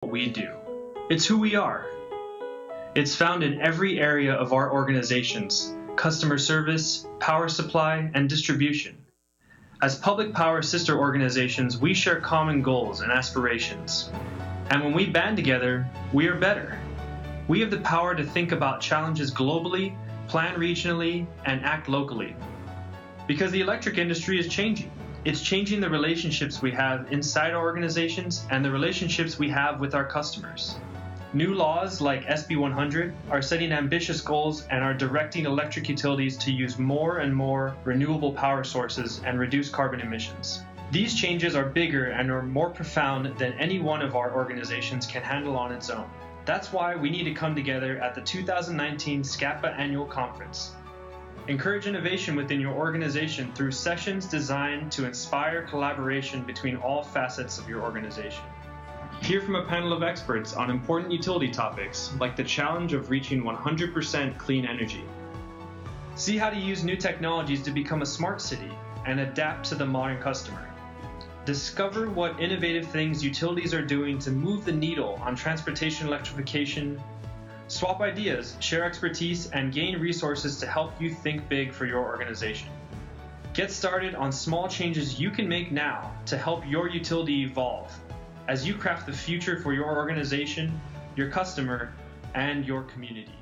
what we do. It's who we are. It's found in every area of our organizations: customer service, power supply, and distribution. As public power sister organizations, we share common goals and aspirations. And when we band together, we are better. We have the power to think about challenges globally, plan regionally, and act locally. Because the electric industry is changing. It's changing the relationships we have inside our organizations and the relationships we have with our customers. New laws like SB 100 are setting ambitious goals and are directing electric utilities to use more and more renewable power sources and reduce carbon emissions. These changes are bigger and are more profound than any one of our organizations can handle on its own. That's why we need to come together at the 2019 SCPPA Annual Conference. Encourage innovation within your organization through sessions designed to inspire collaboration between all facets of your organization. Hear from a panel of experts on important utility topics like the challenge of reaching 100% clean energy. See how to use new technologies to become a smart city and adapt to the modern customer. Discover what innovative things utilities are doing to move the needle on transportation electrification. Swap ideas, share expertise, and gain resources to help you think big for your organization. Get started on small changes you can make now to help your utility evolve as you craft the future for your organization, your customer, and your community.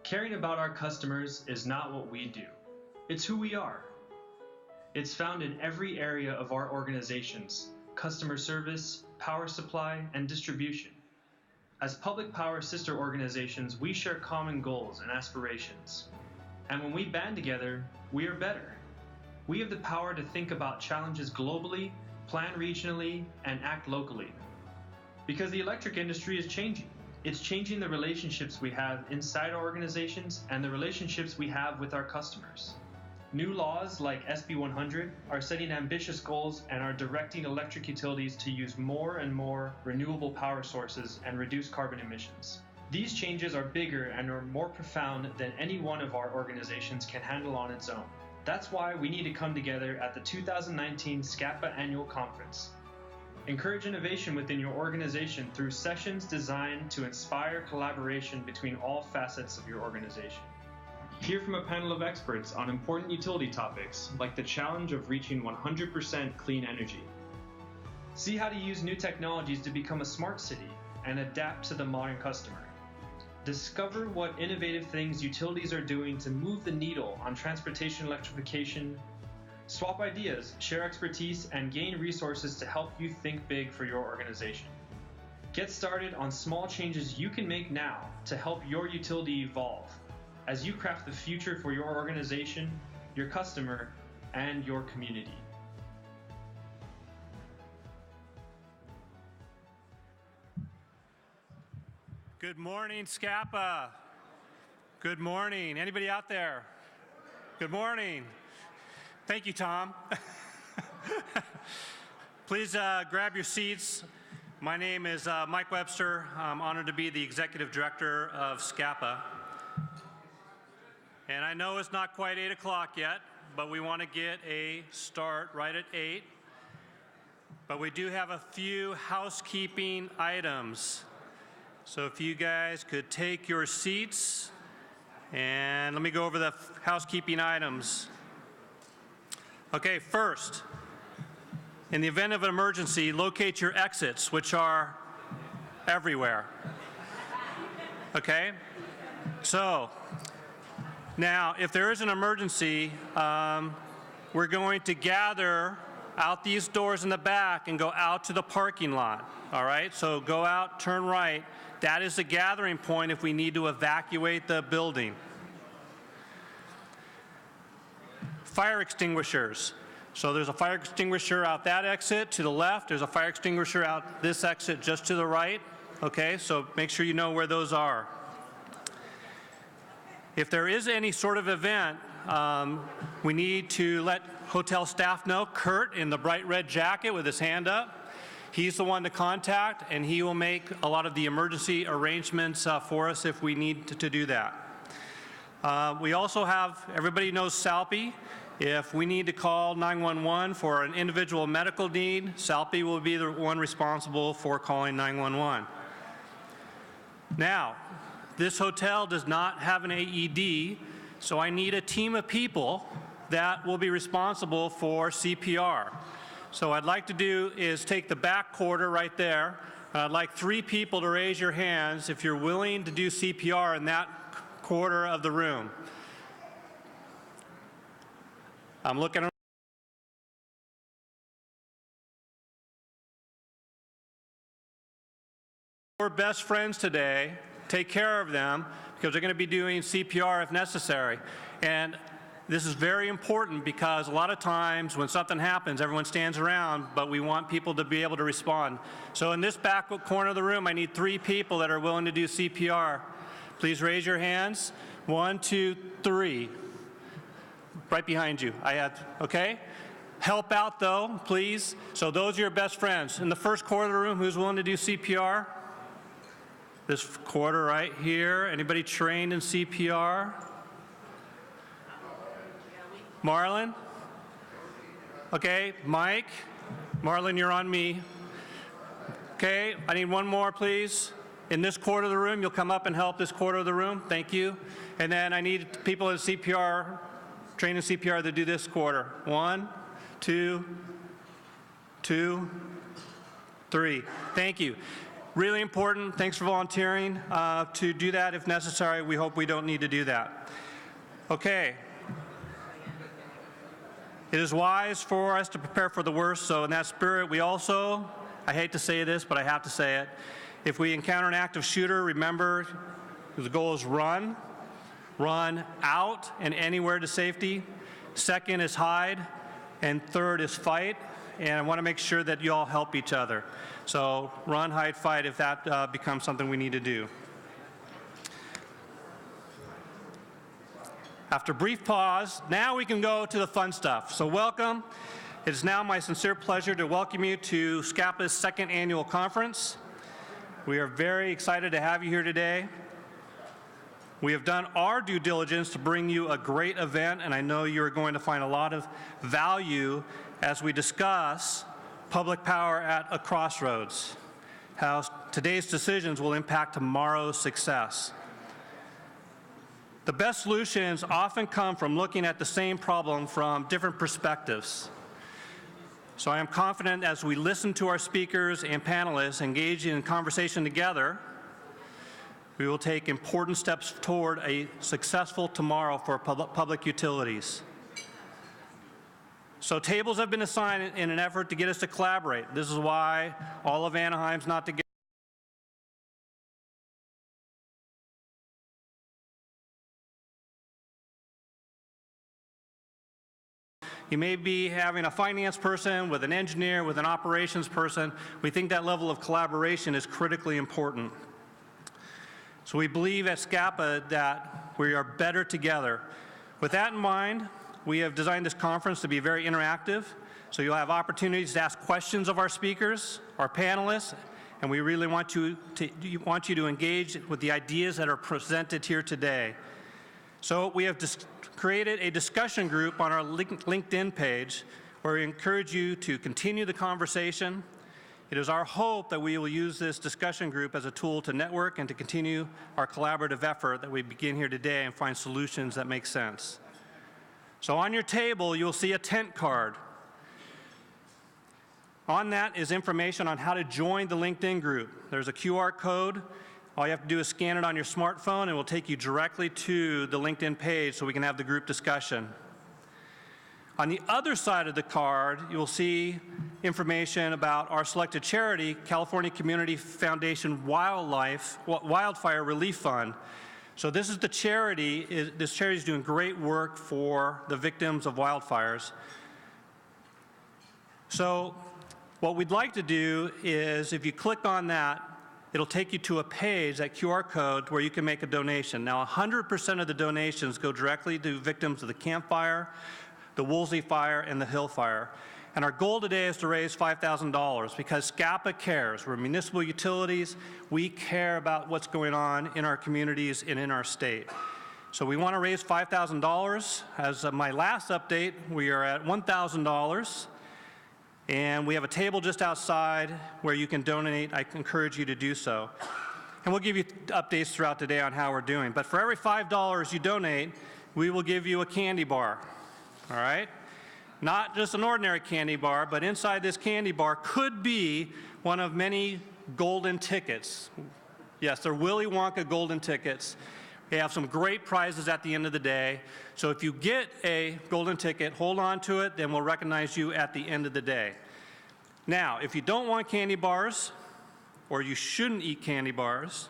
Caring about our customers is not what we do. It's who we are. It's found in every area of our organizations: customer service, power supply, and distribution. As public power sister organizations, we share common goals and aspirations. And when we band together, we are better. We have the power to think about challenges globally, plan regionally, and act locally. Because the electric industry is changing. It's changing the relationships we have inside our organizations and the relationships we have with our customers. New laws like SB 100 are setting ambitious goals and are directing electric utilities to use more and more renewable power sources and reduce carbon emissions. These changes are bigger and are more profound than any one of our organizations can handle on its own. That's why we need to come together at the 2019 SCPPA Annual Conference. Encourage innovation within your organization through sessions designed to inspire collaboration between all facets of your organization. Hear from a panel of experts on important utility topics like the challenge of reaching 100% clean energy. See how to use new technologies to become a smart city and adapt to the modern customer. Discover what innovative things utilities are doing to move the needle on transportation electrification. Swap ideas, share expertise, and gain resources to help you think big for your organization. Get started on small changes you can make now to help your utility evolve as you craft the future for your organization, your customer, and your community. Good morning, SCPPA. Good morning. Anybody out there? Good morning. Thank you, Tom. Please grab your seats. My name is Mike Webster. I'm honored to be the Executive Director of SCPPA. And I know it's not quite 8 o'clock yet, but we want to get a start right at 8. But we do have a few housekeeping items. So if you guys could take your seats, and let me go over the housekeeping items. Okay, first, in the event of an emergency, locate your exits, which are everywhere. Okay? So, now, if there is an emergency, we're going to gather out these doors in the back and go out to the parking lot. All right? So go out, turn right. That is the gathering point if we need to evacuate the building. Fire extinguishers. So there's a fire extinguisher out that exit to the left. There's a fire extinguisher out this exit just to the right. Okay? So make sure you know where those are. If there is any sort of event, we need to let hotel staff know. Kurt in the bright red jacket with his hand up, he's the one to contact, and he will make a lot of the emergency arrangements for us if we need to do that. We also have, everybody knows SCPPA. If we need to call 911 for an individual medical need, SCPPA will be the one responsible for calling 911. Now, this hotel does not have an AED, so I need a team of people that will be responsible for CPR. So what I'd like to do is take the back quarter right there. I'd like 3 people to raise your hands if you're willing to do CPR in that quarter of the room. I'm looking around. Your best friends today, take care of them because they're going to be doing CPR if necessary. And this is very important because a lot of times when something happens, everyone stands around, but we want people to be able to respond. So in this back corner of the room, I need 3 people that are willing to do CPR. Please raise your hands. 1, 2, 3. Right behind you. Okay? Help out though, please. So those are your best friends. In the first quarter of the room, who's willing to do CPR? This quarter right here. Anybody trained in CPR? Marlon? Okay, Mike? Marlon, you're on me. Okay, I need one more, please. In this quarter of the room, you'll come up and help this quarter of the room. Thank you. And then I need people in CPR, trained in CPR to do this quarter. 1, 2, 2, 3. Thank you. Really important. Thanks for volunteering to do that if necessary. We hope we don't need to do that. Okay. It is wise for us to prepare for the worst, so in that spirit, we also, I hate to say this, but I have to say it, if we encounter an active shooter, remember the goal is run, run out and anywhere to safety. Second is hide. And third is fight. And I want to make sure that you all help each other. So run, hide, fight if that becomes something we need to do. After a brief pause, now we can go to the fun stuff. So welcome. It is now my sincere pleasure to welcome you to SCPPA's second annual conference. We are very excited to have you here today. We have done our due diligence to bring you a great event, and I know you're going to find a lot of value as we discuss public power at a crossroads, how today's decisions will impact tomorrow's success. The best solutions often come from looking at the same problem from different perspectives. So I am confident as we listen to our speakers and panelists engage in conversation together, we will take important steps toward a successful tomorrow for public utilities. So tables have been assigned in an effort to get us to collaborate. This is why all of Anaheim's not together. You may be having a finance person with an engineer, with an operations person. We think that level of collaboration is critically important. So we believe at SCPPA that we are better together. With that in mind, we have designed this conference to be very interactive. So you'll have opportunities to ask questions of our speakers, our panelists, and we really want you to engage with the ideas that are presented here today. So we have created a discussion group on our LinkedIn page where we encourage you to continue the conversation. It is our hope that we will use this discussion group as a tool to network and to continue our collaborative effort that we begin here today and find solutions that make sense. So on your table, you'll see a tent card. On that is information on how to join the LinkedIn group. There's a QR code. All you have to do is scan it on your smartphone and it will take you directly to the LinkedIn page so we can have the group discussion. On the other side of the card, you'll see information about our selected charity, California Community Foundation Wildfire Relief Fund. So this is the charity. This charity is doing great work for the victims of wildfires. So what we'd like to do is if you click on that, it'll take you to a page, that QR code, where you can make a donation. Now, 100% of the donations go directly to victims of the Camp Fire, the Woolsey Fire, and the Hill Fire. And our goal today is to raise $5,000 because SCPPA cares. We're municipal utilities. We care about what's going on in our communities and in our state. So we want to raise $5,000. As of my last update, we are at $1,000. And we have a table just outside where you can donate. I encourage you to do so. And we'll give you updates throughout the day on how we're doing. But for every $5 you donate, we will give you a candy bar, all right? Not just an ordinary candy bar, but inside this candy bar could be one of many golden tickets. Yes, they're Willy Wonka golden tickets. They have some great prizes at the end of the day. So if you get a golden ticket, hold on to it, then we'll recognize you at the end of the day. Now, if you don't want candy bars, or you shouldn't eat candy bars,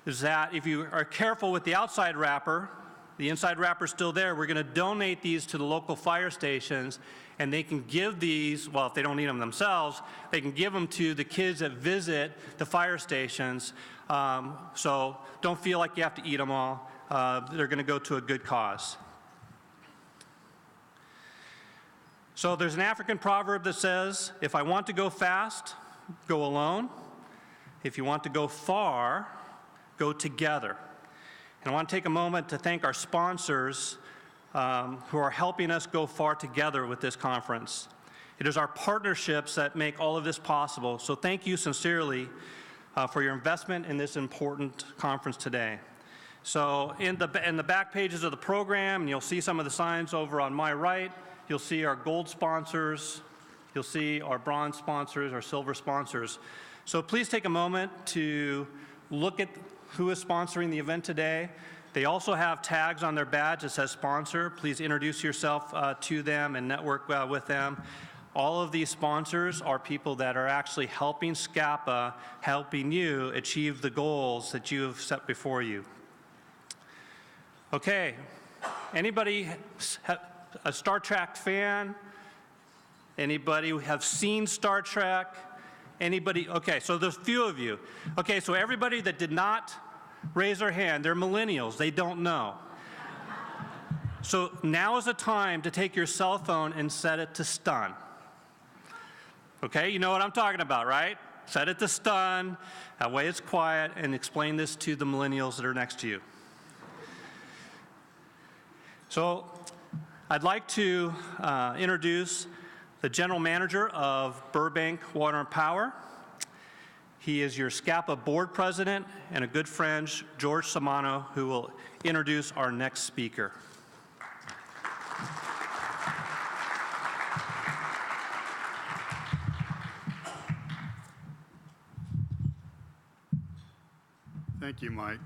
is that if you are careful with the outside wrapper, the inside wrapper is still there, we're going to donate these to the local fire stations, and they can give these, well, if they don't eat them themselves, they can give them to the kids that visit the fire stations. So don't feel like you have to eat them all. They're going to go to a good cause. So there's an African proverb that says, if I want to go fast, go alone. If you want to go far, go together. And I want to take a moment to thank our sponsors who are helping us go far together with this conference. It is our partnerships that make all of this possible. So thank you sincerely for your investment in this important conference today. So in the back pages of the program, and you'll see some of the signs over on my right, you'll see our gold sponsors, you'll see our bronze sponsors, our silver sponsors. So please take a moment to look at who is sponsoring the event today. They also have tags on their badge that says sponsor. Please introduce yourself to them and network with them. All of these sponsors are people that are actually helping SCPPA, helping you achieve the goals that you have set before you. Okay, anybody a Star Trek fan? Anybody who have seen Star Trek? Anybody? Okay, so there's a few of you. Okay, so everybody that did not raise their hand, they're millennials, they don't know. So now is the time to take your cell phone and set it to stun. Okay, you know what I'm talking about, right? Set it to stun, that way it's quiet, and explain this to the millennials that are next to you. So I'd like to introduce the General Manager of Burbank Water and Power. He is your SCPPA Board President and a good friend, George Samano, who will introduce our next speaker. Thank you, Mike.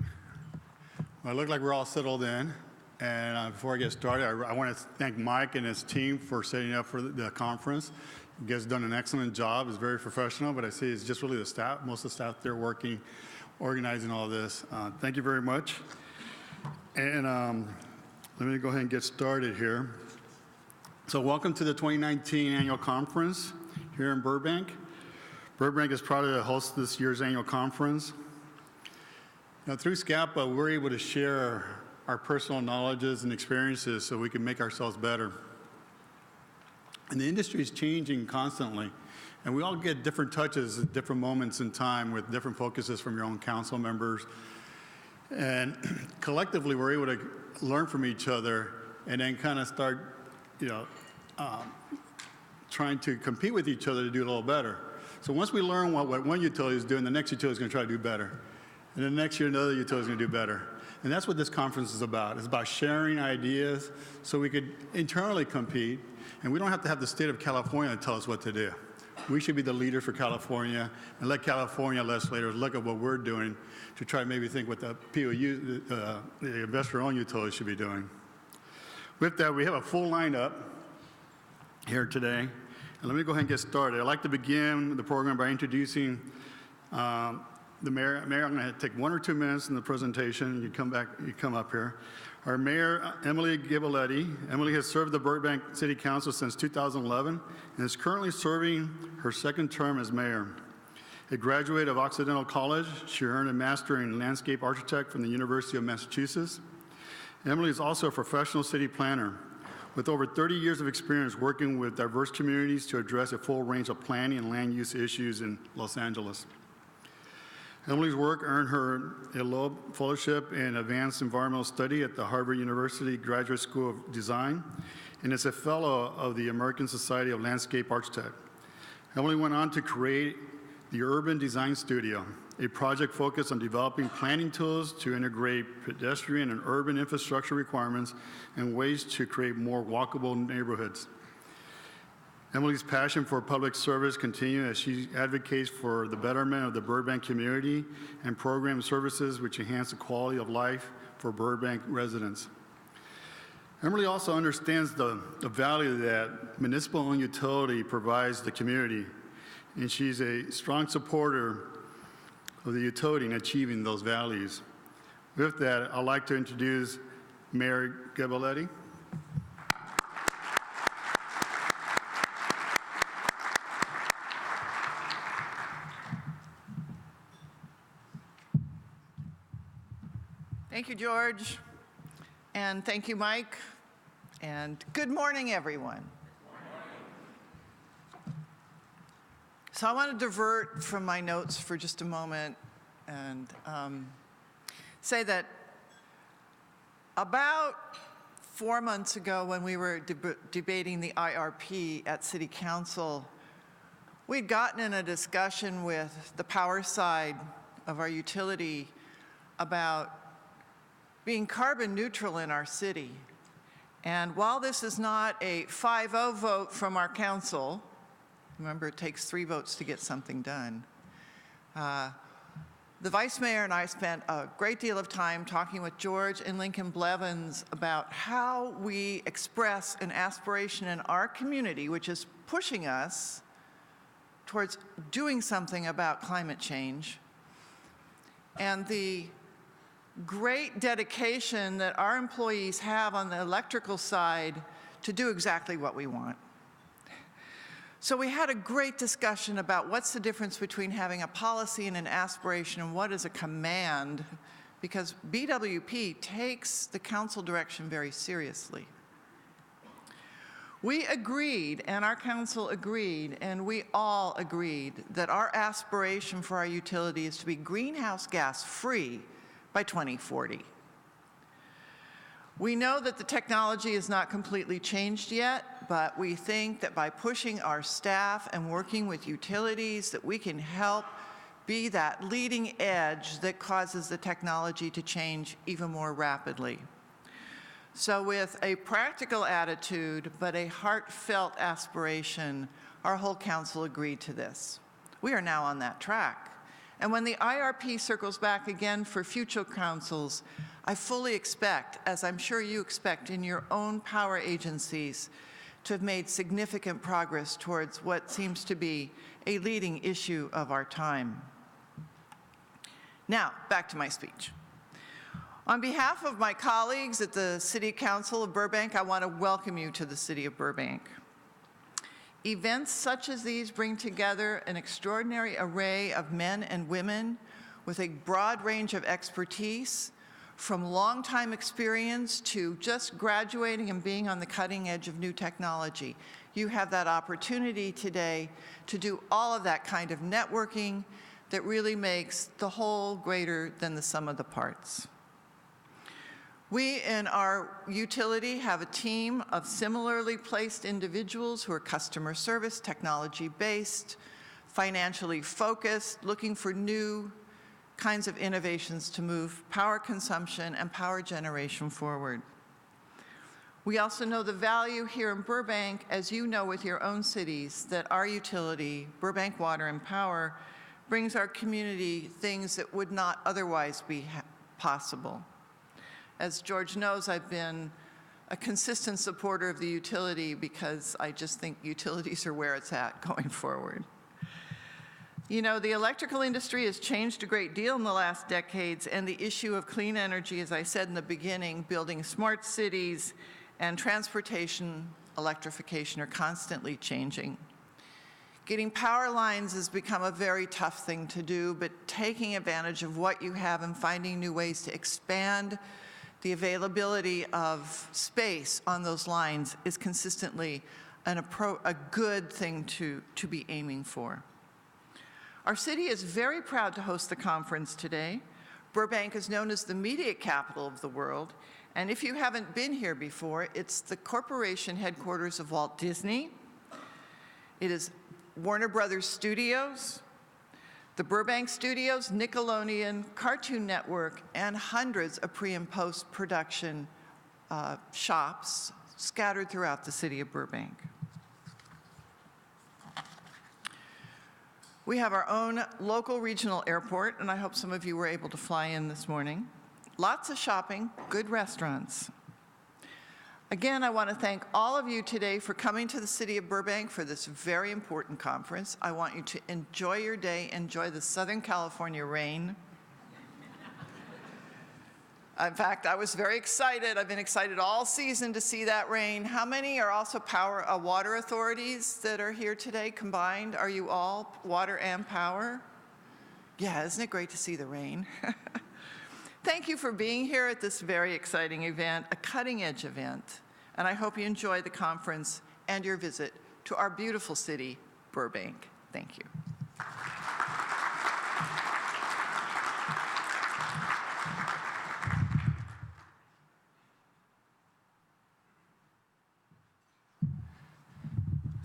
Well, it looked like we're all settled in. And before I get started, I want to thank Mike and his team for setting up for the conference. You guys have done an excellent job. It's very professional, but I see it's just really the staff, most of the staff there working, organizing all this. Thank you very much. And let me go ahead and get started here. So welcome to the 2019 annual conference here in Burbank. Burbank is proud to host this year's annual conference. Now, through SCPPA, we're able to share our personal knowledges and experiences so we can make ourselves better. And the industry is changing constantly, and we all get different touches at different moments in time with different focuses from your own council members. And collectively, we're able to learn from each other and then kind of start, trying to compete with each other to do a little better. So once we learn what one utility is doing, the next utility is going to try to do better. And then next year, another utility is going to do better. And that's what this conference is about. It's about sharing ideas so we could internally compete. And we don't have to have the state of California tell us what to do. We should be the leaders for California and let California legislators look at what we're doing to try to maybe think what the POU, the investor-owned utility, should be doing. With that, we have a full lineup here today. And let me go ahead and get started. I'd like to begin the program by introducing the mayor. Mayor, I'm going to take 1 or 2 minutes in the presentation. You come up here. Our mayor, Emily Giboletti. Emily has served the Burbank City Council since 2011 and is currently serving her second term as mayor. A graduate of Occidental College, she earned a master in landscape architect from the University of Massachusetts. Emily is also a professional city planner with over 30 years of experience working with diverse communities to address a full range of planning and land use issues in Los Angeles. Emily's work earned her a Loeb Fellowship in Advanced Environmental Study at the Harvard University Graduate School of Design and is a fellow of the American Society of Landscape Architects. Emily went on to create the Urban Design Studio, a project focused on developing planning tools to integrate pedestrian and urban infrastructure requirements and ways to create more walkable neighborhoods. Emily's passion for public service continues as she advocates for the betterment of the Burbank community and program services which enhance the quality of life for Burbank residents. Emily also understands the value that municipal-owned utility provides the community, and she's a strong supporter of the utility in achieving those values. With that, I'd like to introduce Mayor Giboletti. Thank you, George, and thank you, Mike, and good morning, everyone. So I want to divert from my notes for just a moment and say that about 4 months ago when we were debating the IRP at City Council, we'd gotten in a discussion with the power side of our utility about being carbon neutral in our city. And while this is not a 5-0 vote from our council, remember it takes 3 votes to get something done, the vice mayor and I spent a great deal of time talking with George and Lincoln Blevins about how we express an aspiration in our community, which is pushing us towards doing something about climate change. And the great dedication that our employees have on the electrical side to do exactly what we want. So we had a great discussion about what's the difference between having a policy and an aspiration and what is a command, because BWP takes the council direction very seriously. We agreed, and our council agreed, and we all agreed that our aspiration for our utility is to be greenhouse gas free by 2040. We know that the technology is not completely changed yet, but we think that by pushing our staff and working with utilities that we can help be that leading edge that causes the technology to change even more rapidly. So with a practical attitude, but a heartfelt aspiration, our whole council agreed to this. We are now on that track. And when the IRP circles back again for future councils, I fully expect, as I'm sure you expect in your own power agencies, to have made significant progress towards what seems to be a leading issue of our time. Now, back to my speech. On behalf of my colleagues at the City Council of Burbank, I want to welcome you to the City of Burbank. Events such as these bring together an extraordinary array of men and women with a broad range of expertise, from long-time experience to just graduating and being on the cutting edge of new technology. You have that opportunity today to do all of that kind of networking that really makes the whole greater than the sum of the parts. We in our utility have a team of similarly placed individuals who are customer service, technology-based, financially focused, looking for new kinds of innovations to move power consumption and power generation forward. We also know the value here in Burbank, as you know with your own cities, that our utility, Burbank Water and Power, brings our community things that would not otherwise be possible. As George knows, I've been a consistent supporter of the utility because I just think utilities are where it's at going forward. You know, the electrical industry has changed a great deal in the last decades, and the issue of clean energy, as I said in the beginning, building smart cities and transportation electrification are constantly changing. Getting power lines has become a very tough thing to do, but taking advantage of what you have and finding new ways to expand the availability of space on those lines is consistently a good thing to be aiming for. Our city is very proud to host the conference today. Burbank is known as the media capital of the world, and if you haven't been here before, it's the corporation headquarters of Walt Disney. It is Warner Brothers Studios, the Burbank Studios, Nickelodeon, Cartoon Network, and hundreds of pre- and post-production shops scattered throughout the city of Burbank. We have our own local regional airport, and I hope some of you were able to fly in this morning. Lots of shopping, good restaurants. Again, I want to thank all of you today for coming to the City of Burbank for this very important conference. I want you to enjoy your day, enjoy the Southern California rain. In fact, I was very excited. I've been excited all season to see that rain. How many are also water authorities that are here today combined? Are you all water and power? Yeah, isn't it great to see the rain? Thank you for being here at this very exciting event, a cutting-edge event, and I hope you enjoy the conference and your visit to our beautiful city, Burbank. Thank you.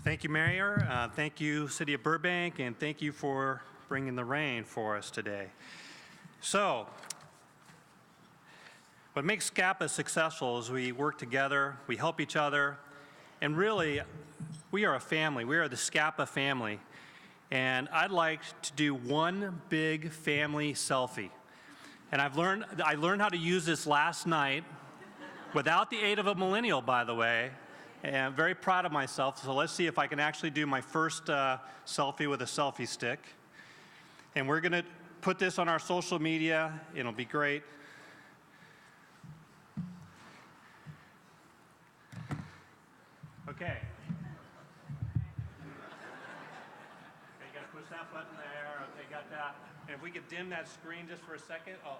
Thank you, Mayor. Thank you, City of Burbank, and thank you for bringing the rain for us today. So, what makes SCPPA successful is we work together, we help each other, and really, we are a family. We are the SCPPA family. And I'd like to do one big family selfie. And I learned how to use this last night without the aid of a millennial, by the way. And I'm very proud of myself. So let's see if I can actually do my first selfie with a selfie stick. And we're going to put this on our social media. It'll be great. Okay. Okay, you gotta push that button there. Okay, got that. And if we could dim that screen just for a second. Oh,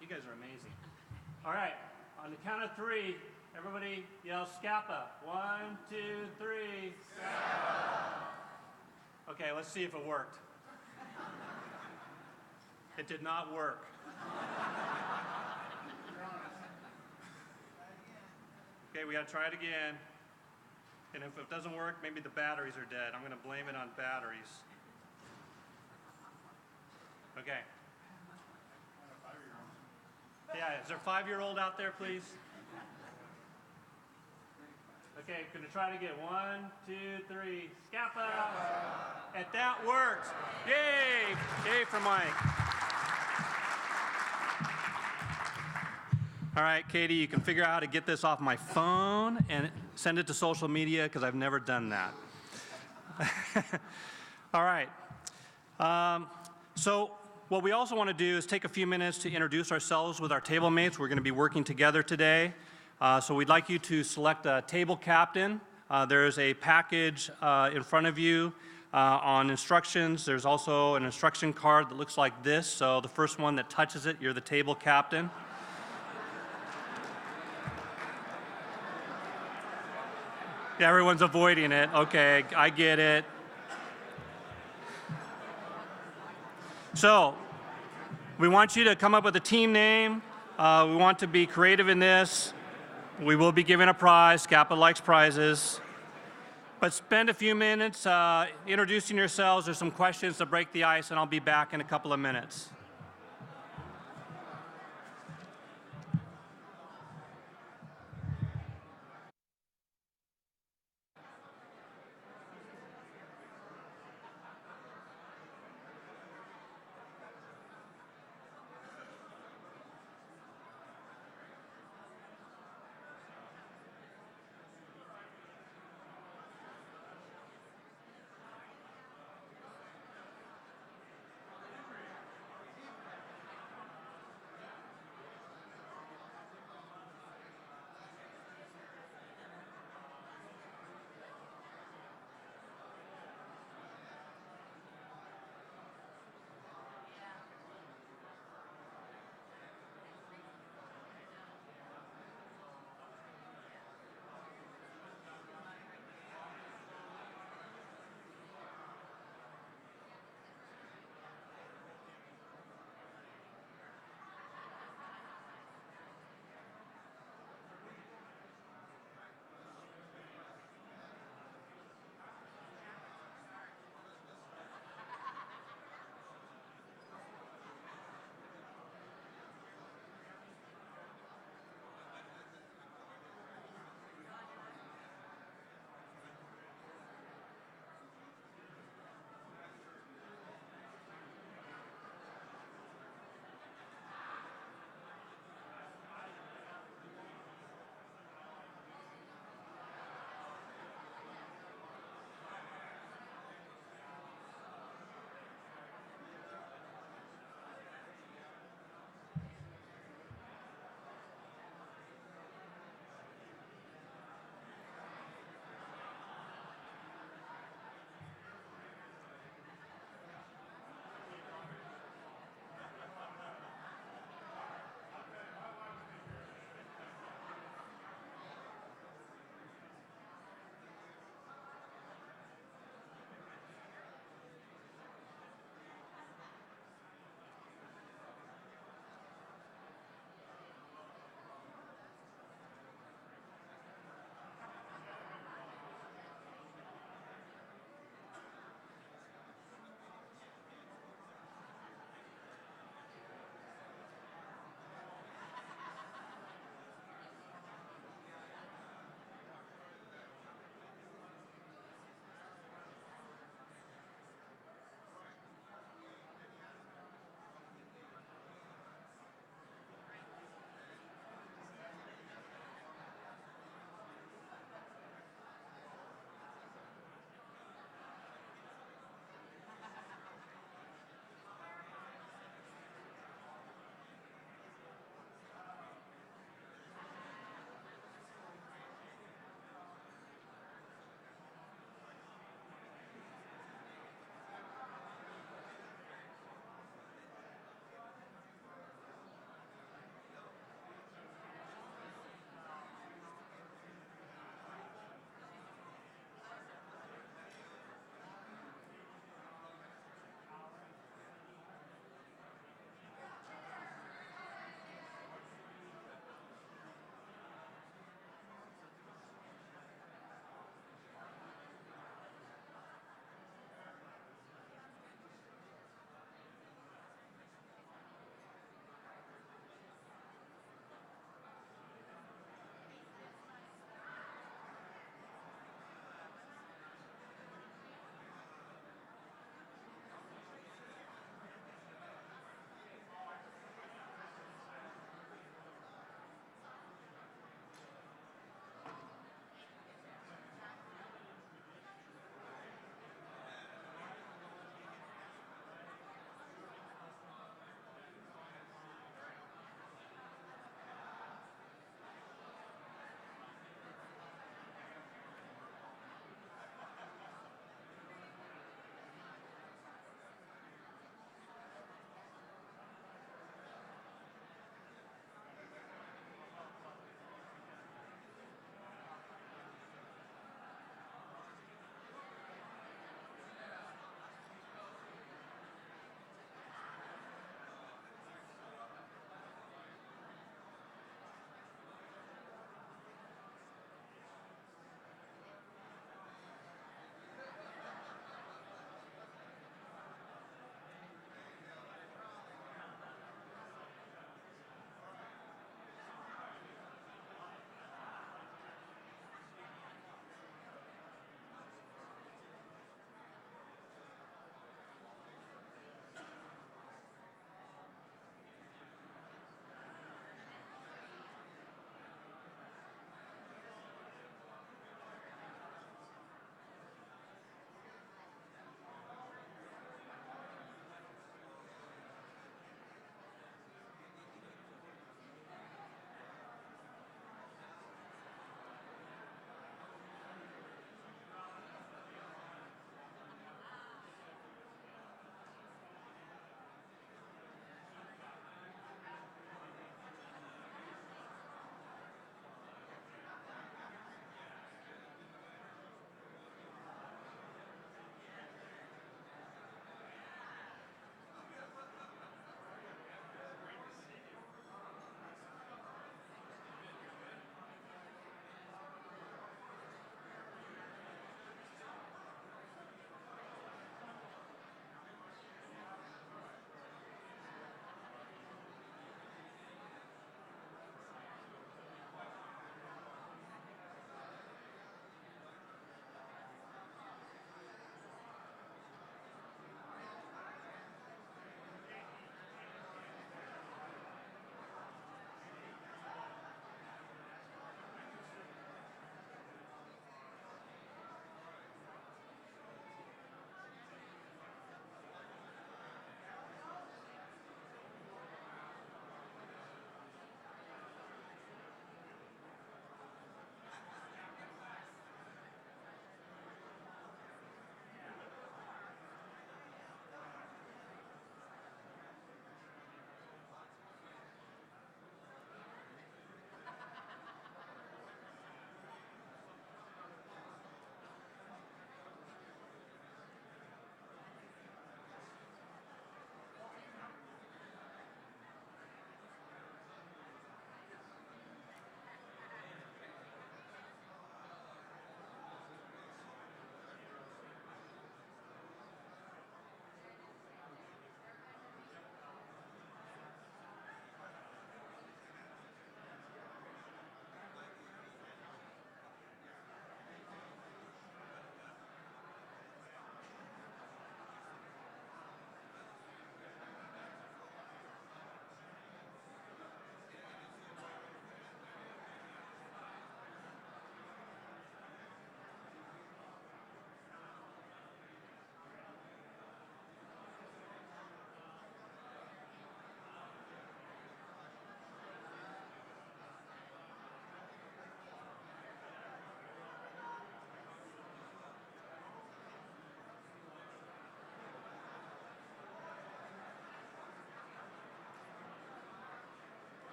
you guys are amazing. All right, on the count of 3, everybody yell SCPPA. 1, 2, 3. SCPPA. Okay, let's see if it worked. It did not work. Okay, we gotta try it again. And if it doesn't work, maybe the batteries are dead. I'm gonna blame it on batteries. Okay. Yeah, is there a 5-year-old out there, please? Okay, gonna try it again. 1, 2, 3. SCPPA. And that worked. Yay! Yay for Mike. All right, Katie, you can figure out how to get this off my phone and send it to social media because I've never done that. All right. So what we also want to do is take a few minutes to introduce ourselves with our table mates. We're going to be working together today. So we'd like you to select a table captain. There's a package in front of you on instructions. There's also an instruction card that looks like this. So the first one that touches it, you're the table captain. Yeah, everyone's avoiding it. Okay, I get it. So, we want you to come up with a team name. We want to be creative in this. We will be giving a prize. SCPPA likes prizes. But spend a few minutes introducing yourselves. There's some questions to break the ice, and I'll be back in a couple of minutes.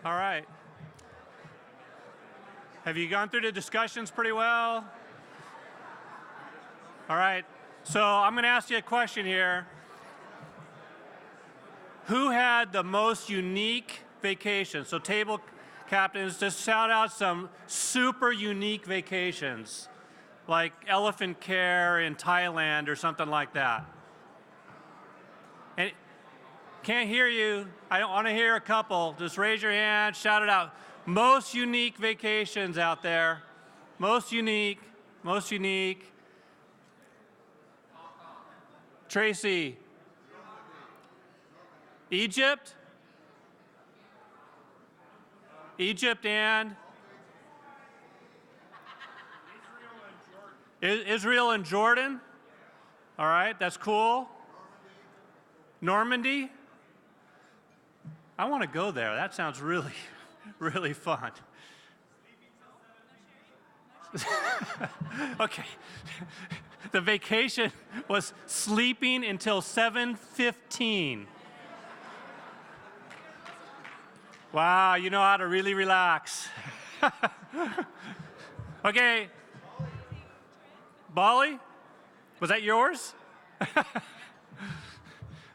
All right. Have you gone through the discussions pretty well? All right. So I'm going to ask you a question here. Who had the most unique vacation? So table captains, just shout out some super unique vacations, like elephant care in Thailand or something like that. And can't hear you. I don't want to hear a couple. Just raise your hand, shout it out. Most unique vacations out there. Most unique, most unique. Tracy. Egypt? Egypt and? Israel and Jordan? All right, that's cool. Normandy? I want to go there. That sounds really, really fun. Okay. The vacation was sleeping until 7:15. Wow, you know how to really relax. Okay. Bali? Was that yours?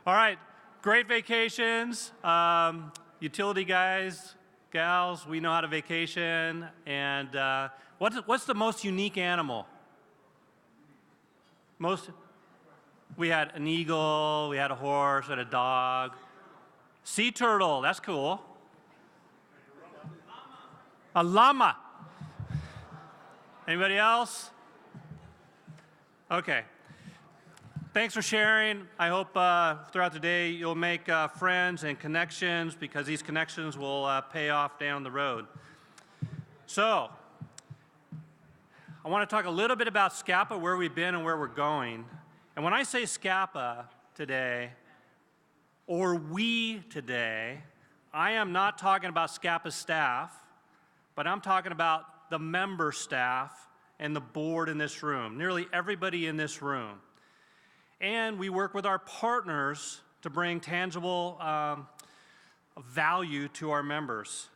All right. Great vacations. Utility guys, gals, we know how to vacation. And what's the most unique animal? We had an eagle, we had a horse, we had a dog. Sea turtle, that's cool. A llama. Anybody else? Okay. Thanks for sharing. I hope throughout the day you'll make friends and connections, because these connections will pay off down the road. So, I want to talk a little bit about SCPPA, where we've been and where we're going. And when I say SCPPA today, or we today, I am not talking about SCPPA staff, but I'm talking about the member staff and the board in this room, nearly everybody in this room. And we work with our partners to bring tangible value to our members.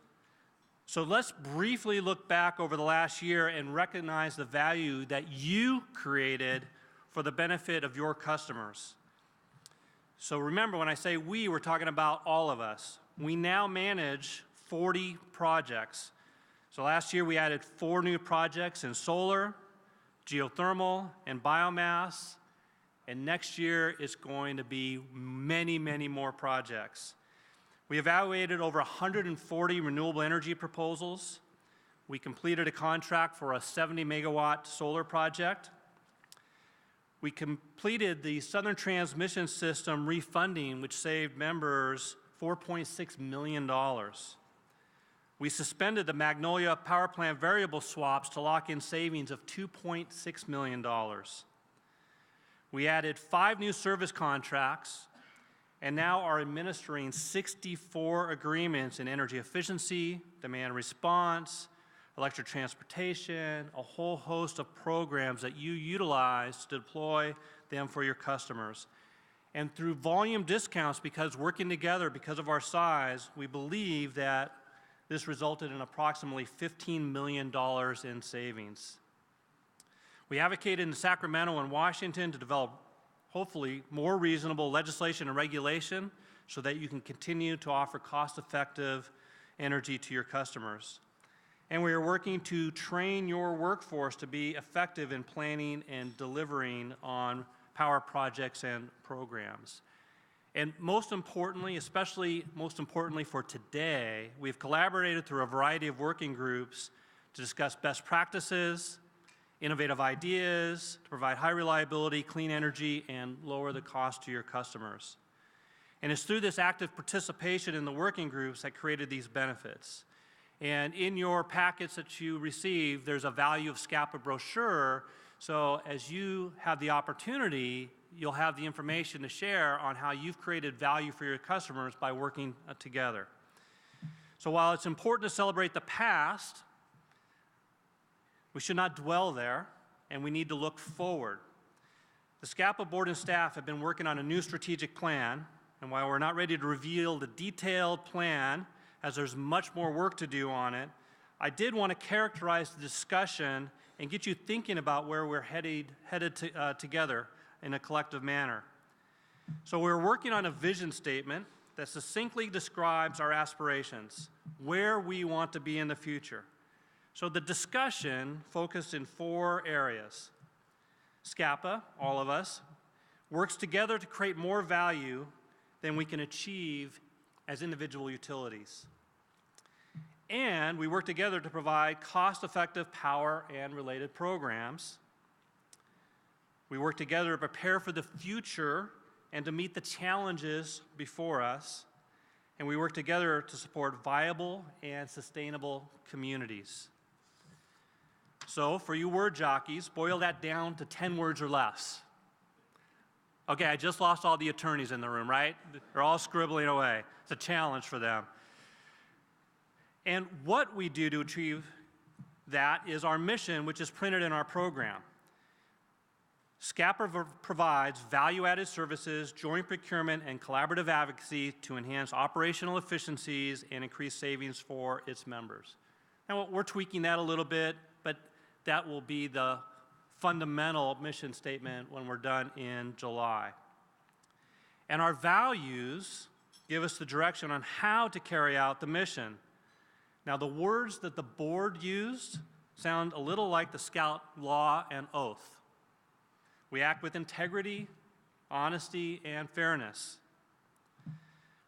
So let's briefly look back over the last year and recognize the value that you created for the benefit of your customers. So remember, when I say we, we're talking about all of us. We now manage 40 projects. So last year we added 4 new projects in solar, geothermal, and biomass. And next year it's going to be many, many more projects. We evaluated over 140 renewable energy proposals. We completed a contract for a 70-megawatt solar project. We completed the Southern Transmission System refunding, which saved members $4.6 million. We suspended the Magnolia Power Plant variable swaps to lock in savings of $2.6 million. We added 5 new service contracts and now are administering 64 agreements in energy efficiency, demand response, electric transportation, a whole host of programs that you utilize to deploy them for your customers. And through volume discounts, because working together, because of our size, we believe that this resulted in approximately $15 million in savings. We advocated in Sacramento and Washington to develop, hopefully, more reasonable legislation and regulation so that you can continue to offer cost-effective energy to your customers. And we are working to train your workforce to be effective in planning and delivering on power projects and programs. And most importantly, especially most importantly for today, we've collaborated through a variety of working groups to discuss best practices, innovative ideas, to provide high reliability, clean energy, and lower the cost to your customers. And it's through this active participation in the working groups that created these benefits. And in your packets that you receive, there's a value of SCPPA brochure. So as you have the opportunity, you'll have the information to share on how you've created value for your customers by working together. So while it's important to celebrate the past, we should not dwell there, and we need to look forward. The SCPPA board and staff have been working on a new strategic plan, and while we're not ready to reveal the detailed plan as there's much more work to do on it, I did want to characterize the discussion and get you thinking about where we're headed together in a collective manner. So we're working on a vision statement that succinctly describes our aspirations, where we want to be in the future. So the discussion focused in 4 areas. SCPPA, all of us, works together to create more value than we can achieve as individual utilities. And we work together to provide cost-effective power and related programs. We work together to prepare for the future and to meet the challenges before us. And we work together to support viable and sustainable communities. So for you word jockeys, boil that down to 10 words or less. Okay, I just lost all the attorneys in the room, right? They're all scribbling away. It's a challenge for them. And what we do to achieve that is our mission, which is printed in our program. SCPPA provides value-added services, joint procurement, and collaborative advocacy to enhance operational efficiencies and increase savings for its members. Now, we're tweaking that a little bit, but that will be the fundamental mission statement when we're done in July. And our values give us the direction on how to carry out the mission. Now, the words that the board used sound a little like the Scout law and oath. We act with integrity, honesty, and fairness.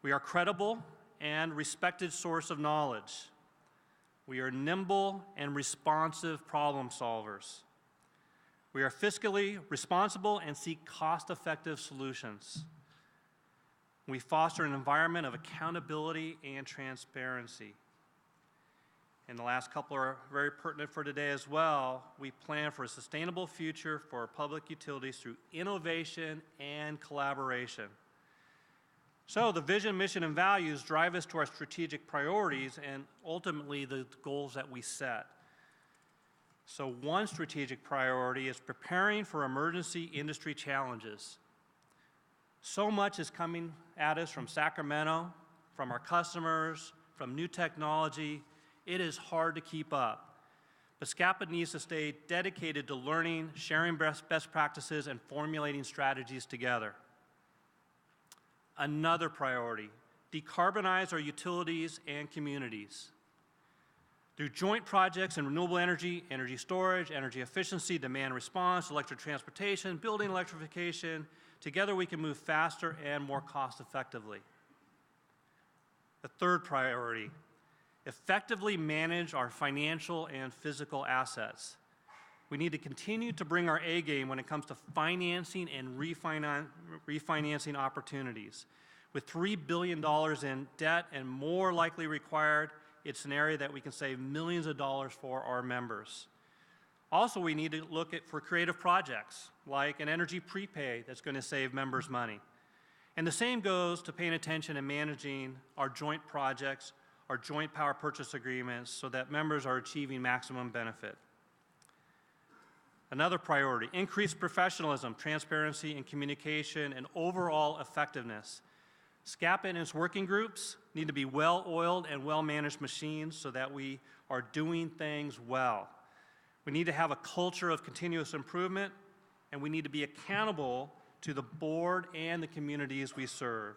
We are credible and respected source of knowledge. We are nimble and responsive problem solvers. We are fiscally responsible and seek cost-effective solutions. We foster an environment of accountability and transparency. And the last couple are very pertinent for today as well. We plan for a sustainable future for public utilities through innovation and collaboration. So the vision, mission, and values drive us to our strategic priorities and ultimately the goals that we set. So one strategic priority is preparing for emergency industry challenges. So much is coming at us from Sacramento, from our customers, from new technology. It is hard to keep up. But SCPPA needs to stay dedicated to learning, sharing best practices, and formulating strategies together. Another priority, decarbonize our utilities and communities. Through joint projects in renewable energy, energy storage, energy efficiency, demand response, electric transportation, building electrification, together we can move faster and more cost effectively. The third priority, effectively manage our financial and physical assets. We need to continue to bring our A game when it comes to financing and refinancing opportunities. With $3 billion in debt and more likely required, it's an area that we can save millions of dollars for our members. Also, we need to look for creative projects like an energy prepay that's going to save members money. And the same goes to paying attention and managing our joint projects, our joint power purchase agreements, so that members are achieving maximum benefit. Another priority, increased professionalism, transparency, and communication, and overall effectiveness. SCPPA and its working groups need to be well-oiled and well-managed machines so that we are doing things well. We need to have a culture of continuous improvement, and we need to be accountable to the board and the communities we serve.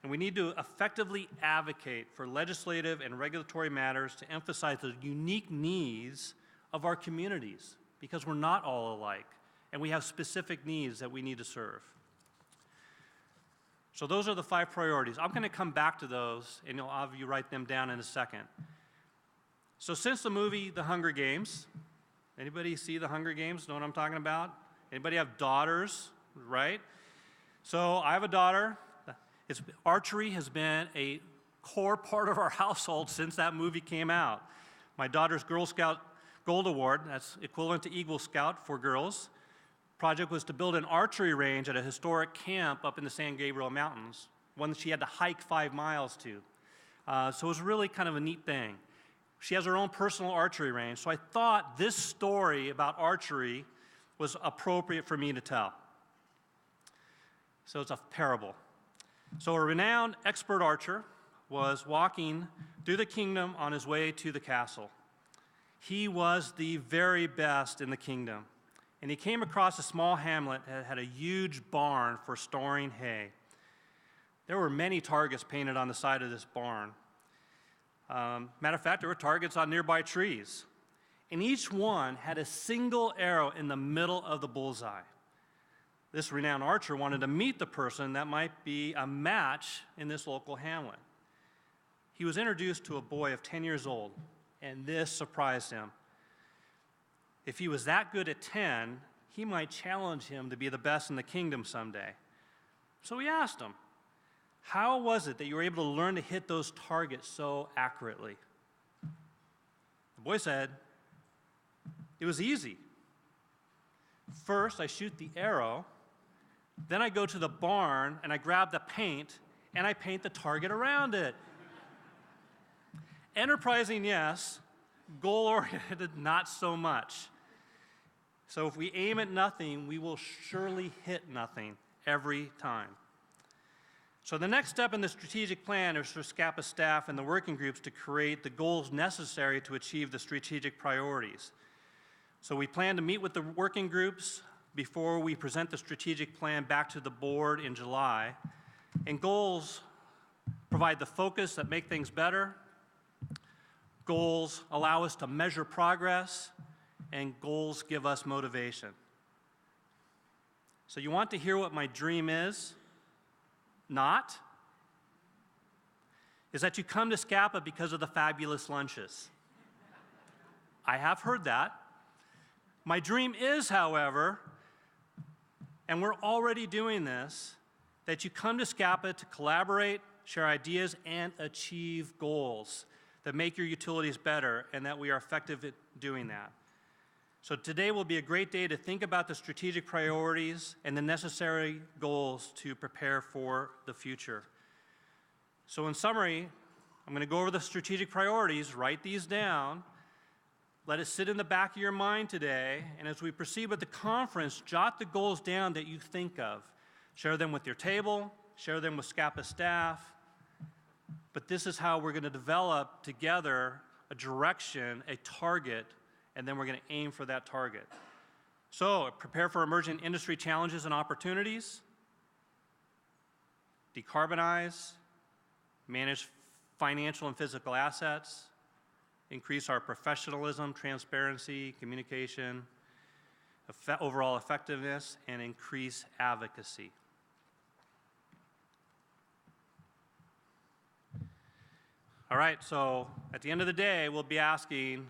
And we need to effectively advocate for legislative and regulatory matters to emphasize the unique needs of our communities, because we're not all alike, and we have specific needs that we need to serve. So those are the 5 priorities. I'm going to come back to those, and I'll have you write them down in a second. So since the movie The Hunger Games, anybody see The Hunger Games, know what I'm talking about? Anybody have daughters, right? So I have a daughter. Archery has been a core part of our household since that movie came out. My daughter's Girl Scout Gold Award, that's equivalent to Eagle Scout for girls, project was to build an archery range at a historic camp up in the San Gabriel Mountains, one that she had to hike 5 miles to. So it was really kind of a neat thing. She has her own personal archery range, so I thought this story about archery was appropriate for me to tell. So it's a parable. So a renowned expert archer was walking through the kingdom on his way to the castle. He was the very best in the kingdom, and he came across a small hamlet that had a huge barn for storing hay. There were many targets painted on the side of this barn. Matter of fact, there were targets on nearby trees, and each one had a single arrow in the middle of the bullseye. This renowned archer wanted to meet the person that might be a match in this local hamlet. He was introduced to a boy of 10 years old, and this surprised him. If he was that good at 10, he might challenge him to be the best in the kingdom someday. So he asked him, "How was it that you were able to learn to hit those targets so accurately?" The boy said, "It was easy. First, I shoot the arrow, then I go to the barn and I grab the paint and I paint the target around it." Enterprising, yes. Goal-oriented, not so much. So if we aim at nothing, we will surely hit nothing every time. So the next step in the strategic plan is for SCPPA staff and the working groups to create the goals necessary to achieve the strategic priorities. So we plan to meet with the working groups before we present the strategic plan back to the board in July. And goals provide the focus that make things better. Goals allow us to measure progress, and goals give us motivation. So you want to hear what my dream is? Not? Is that you come to SCPPA because of the fabulous lunches. I have heard that. My dream is, however, and we're already doing this, that you come to SCPPA to collaborate, share ideas, and achieve goals that make your utilities better, and that we are effective at doing that. So today will be a great day to think about the strategic priorities and the necessary goals to prepare for the future. So in summary, I'm going to go over the strategic priorities, write these down, let it sit in the back of your mind today, and as we proceed with the conference, jot the goals down that you think of. Share them with your table, share them with SCPPA staff, but this is how we're going to develop together a direction, a target, and then we're going to aim for that target. So, prepare for emerging industry challenges and opportunities, decarbonize, manage financial and physical assets, increase our professionalism, transparency, communication, overall effectiveness, and increase advocacy. All right, so at the end of the day, we'll be asking,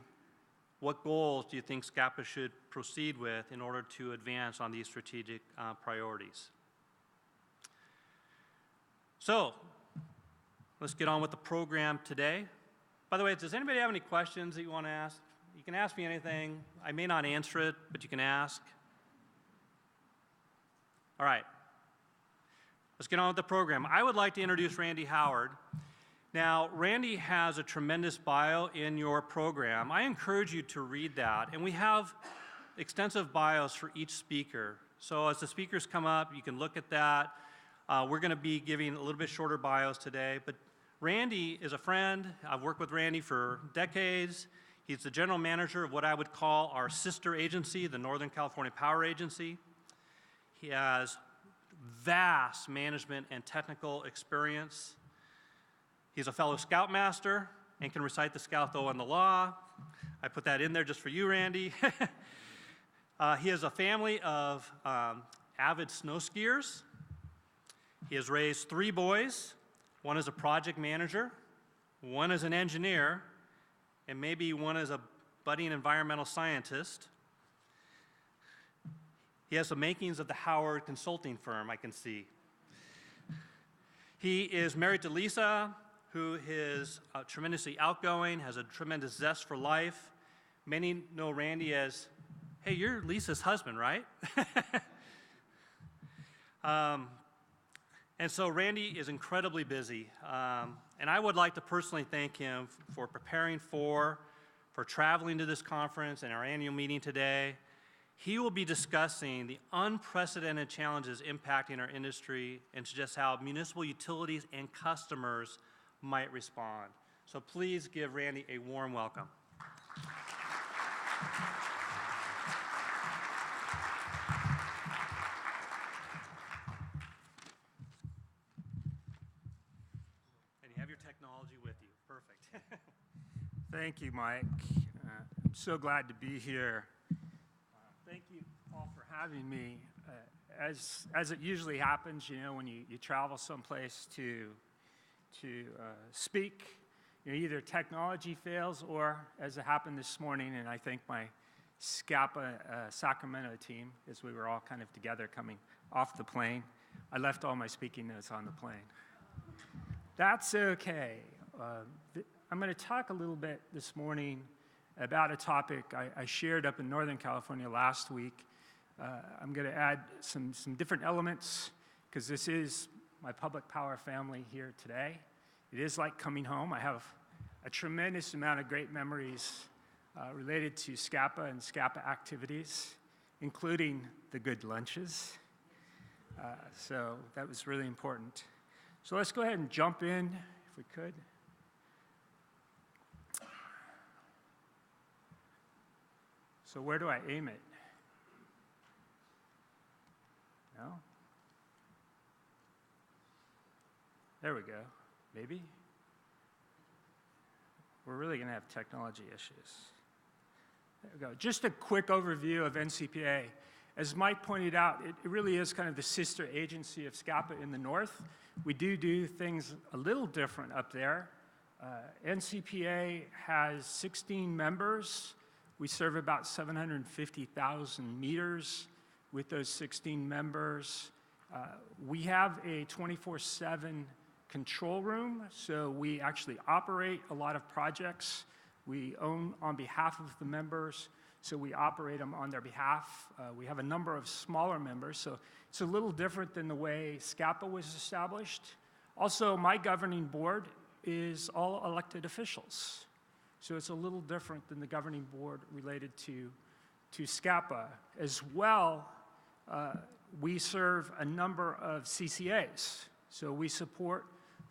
what goals do you think SCPPA should proceed with in order to advance on these strategic priorities? So, let's get on with the program today. By the way, does anybody have any questions that you want to ask? You can ask me anything. I may not answer it, but you can ask. All right, let's get on with the program. I would like to introduce Randy Howard. Now, Randy has a tremendous bio in your program. I encourage you to read that, and we have extensive bios for each speaker. So as the speakers come up, you can look at that. We're going to be giving a little bit shorter bios today, but Randy is a friend. I've worked with Randy for decades. He's the general manager of what I would call our sister agency, the Northern California Power Agency. He has vast management and technical experience. He's a fellow Scoutmaster and can recite the Scout Oath and the Law. I put that in there just for you, Randy. He has a family of avid snow skiers. He has raised 3 boys. One is a project manager, one is an engineer, and maybe one is a budding environmental scientist. He has the makings of the Howard consulting firm, I can see. He is married to Lisa, who is tremendously outgoing, has a tremendous zest for life. Many know Randy as, hey, you're Lisa's husband, right? And so Randy is incredibly busy. And I would like to personally thank him for preparing for traveling to this conference and our annual meeting today. He will be discussing the unprecedented challenges impacting our industry and just how municipal utilities and customers might respond. So please give Randy a warm welcome. And you have your technology with you. Perfect. Thank you, Mike. I'm so glad to be here. Thank you all for having me. As it usually happens, you know, when you travel someplace to speak, you know, either technology fails or, as it happened this morning, and I think my SCPPA Sacramento team, as we were all kind of together coming off the plane, I left all my speaking notes on the plane. That's okay. I'm going to talk a little bit this morning about a topic I shared up in Northern California last week. I'm going to add some different elements because this is my public power family here today. It is like coming home. I have a tremendous amount of great memories related to SCPPA and SCPPA activities, including the good lunches. So that was really important. So let's go ahead and jump in, if we could. So where do I aim it? No? There we go. Maybe? We're really going to have technology issues. There we go. Just a quick overview of NCPA. As Mike pointed out, it really is kind of the sister agency of SCPPA in the north. We do things a little different up there. NCPA has 16 members. We serve about 750,000 meters with those 16 members. We have a 24/7 control room, so we actually operate a lot of projects. We own on behalf of the members, so we operate them on their behalf. We have a number of smaller members, so it's a little different than the way SCPPA was established. Also, my governing board is all elected officials, so it's a little different than the governing board related to SCPPA. As well, we serve a number of CCAs, so we support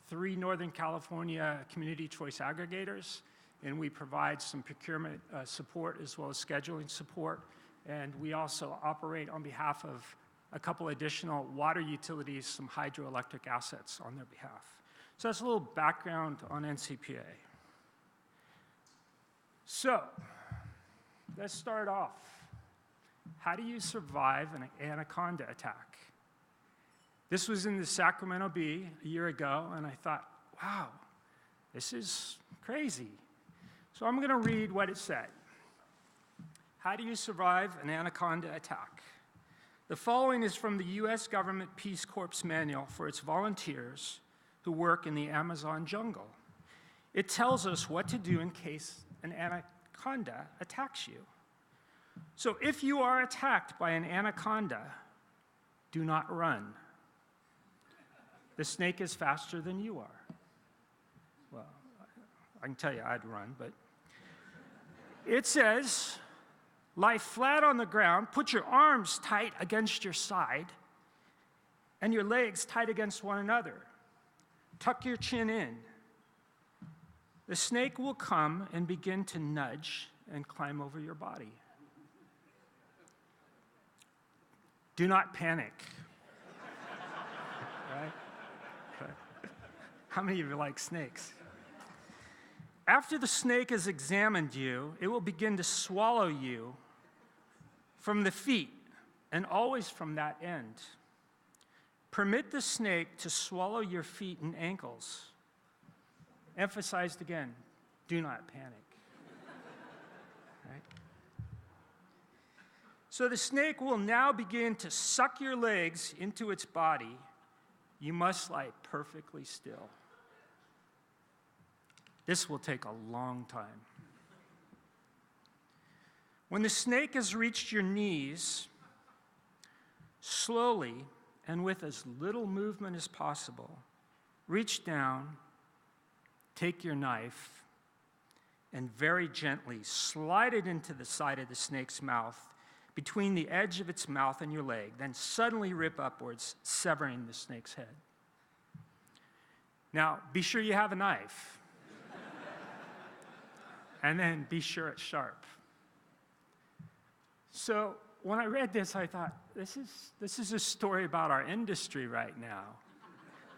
3 Northern California community choice aggregators, and we provide some procurement support as well as scheduling support. And we also operate on behalf of a couple additional water utilities, some hydroelectric assets on their behalf. So that's a little background on NCPA. So let's start off. How do you survive an anaconda attack? This was in the Sacramento Bee a year ago, and I thought, wow, this is crazy. So I'm going to read what it said. How do you survive an anaconda attack? The following is from the U.S. Government Peace Corps Manual for its volunteers who work in the Amazon jungle. It tells us what to do in case an anaconda attacks you. So if you are attacked by an anaconda, do not run. The snake is faster than you are. Well, I can tell you I'd run, but it says, lie flat on the ground, put your arms tight against your side, and your legs tight against one another. Tuck your chin in. The snake will come and begin to nudge and climb over your body. Do not panic. Right? Okay. How many of you like snakes? After the snake has examined you, it will begin to swallow you from the feet and always from that end. Permit the snake to swallow your feet and ankles. Emphasized again, do not panic. Right? So the snake will now begin to suck your legs into its body. You must lie perfectly still. This will take a long time. When the snake has reached your knees, slowly and with as little movement as possible, reach down, take your knife, and very gently slide it into the side of the snake's mouth, between the edge of its mouth and your leg, then suddenly rip upwards, severing the snake's head. Now, be sure you have a knife. And then be sure it's sharp. So when I read this, I thought, this is a story about our industry right now,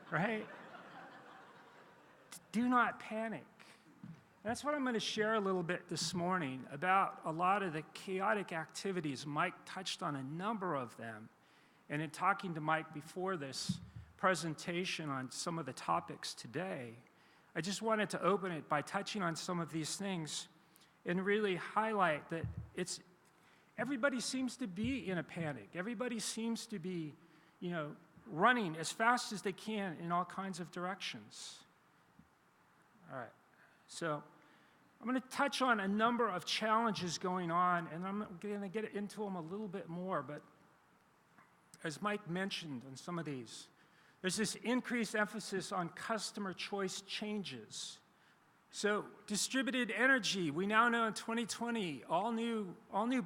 right? Do not panic. That's what I'm going to share a little bit this morning about a lot of the chaotic activities. Mike touched on a number of them. And in talking to Mike before this presentation on some of the topics today, I just wanted to open it by touching on some of these things and really highlight that everybody seems to be in a panic. Everybody seems to be, running as fast as they can in all kinds of directions. All right, so I'm going to touch on a number of challenges going on, and I'm going to get into them a little bit more, but as Mike mentioned on some of these, there's this increased emphasis on customer choice changes. So distributed energy, we now know in 2020, all new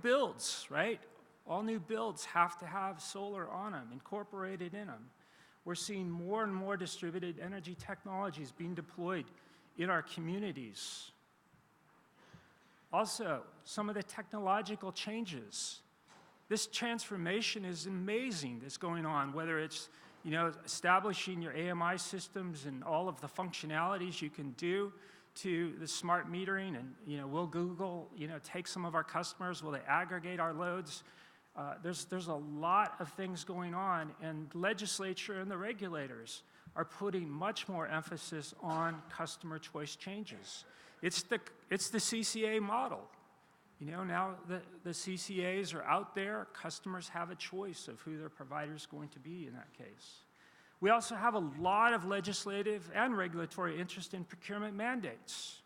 builds, right? All new builds have to have solar on them, incorporated in them. We're seeing more and more distributed energy technologies being deployed in our communities. Also, some of the technological changes. This transformation is amazing that's going on, whether it's establishing your AMI systems and all of the functionalities you can do to the smart metering, and will Google take some of our customers? Will they aggregate our loads? There's a lot of things going on, and legislature and the regulators are putting much more emphasis on customer choice changes. It's the CCA model. Now the CCAs are out there. Customers have a choice of who their provider is going to be in that case. We also have a lot of legislative and regulatory interest in procurement mandates.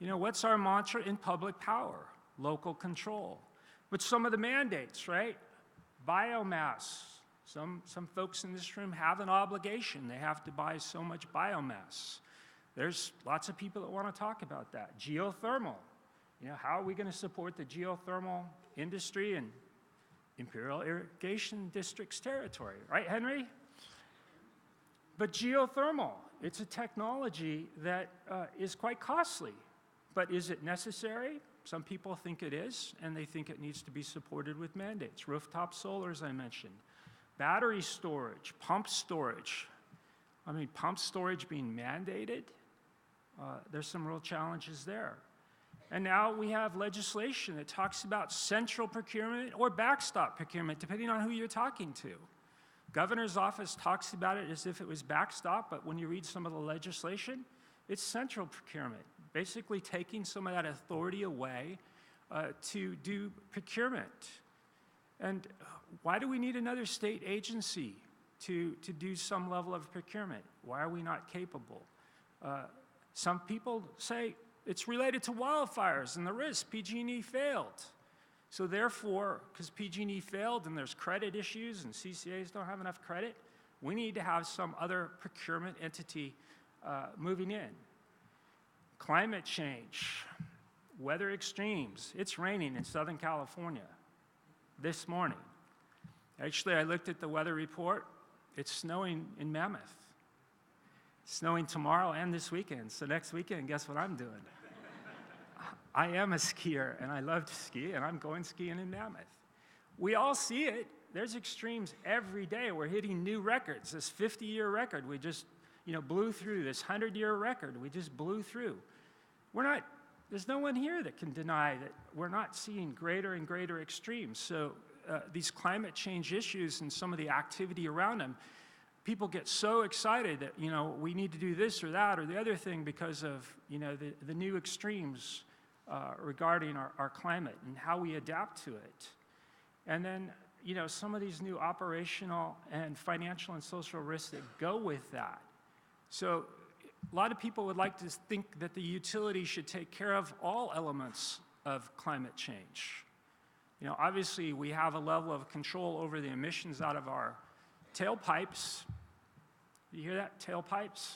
What's our mantra in public power? Local control. But some of the mandates, right? Biomass. Some folks in this room have an obligation. They have to buy so much biomass. There's lots of people that want to talk about that. Geothermal. How are we going to support the geothermal industry in Imperial Irrigation District's territory, right, Henry? But geothermal, it's a technology that is quite costly. But is it necessary? Some people think it is, and they think it needs to be supported with mandates. Rooftop solar, as I mentioned. Battery storage, pump storage. Pump storage being mandated, there's some real challenges there. And now we have legislation that talks about central procurement or backstop procurement, depending on who you're talking to. Governor's office talks about it as if it was backstop, but when you read some of the legislation, it's central procurement, basically taking some of that authority away to do procurement. And why do we need another state agency to do some level of procurement? Why are we not capable? Some people say it's related to wildfires and the risk. PG&E failed. So therefore, because PG&E failed and there's credit issues and CCAs don't have enough credit, we need to have some other procurement entity moving in. Climate change, weather extremes. It's raining in Southern California this morning. Actually, I looked at the weather report. It's snowing in Mammoth. It's snowing tomorrow and this weekend. So next weekend, guess what I'm doing? I am a skier, and I love to ski, and I'm going skiing in Mammoth. We all see it. There's extremes every day. We're hitting new records. This 50-year record we just blew through. This 100-year record we just blew through. There's no one here that can deny that we're not seeing greater and greater extremes. So these climate change issues and some of the activity around them, people get so excited that we need to do this or that or the other thing because of the new extremes regarding our climate and how we adapt to it. And then some of these new operational and financial and social risks that go with that. So a lot of people would like to think that the utility should take care of all elements of climate change. Obviously we have a level of control over the emissions out of our tailpipes. You hear that? Tailpipes?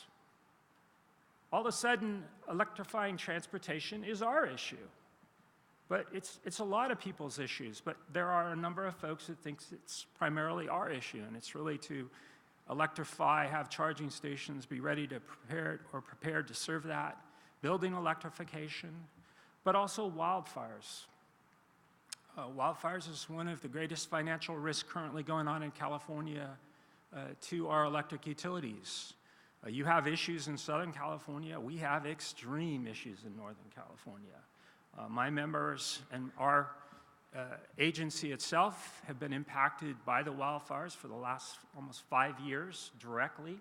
All of a sudden, electrifying transportation is our issue. But it's a lot of people's issues, but there are a number of folks that think it's primarily our issue, and it's really to electrify, have charging stations, be ready to prepared to serve that, building electrification, but also wildfires. Wildfires is one of the greatest financial risks currently going on in California to our electric utilities. You have issues in Southern California. We have extreme issues in Northern California. My members and our agency itself have been impacted by the wildfires for the last almost 5 years directly.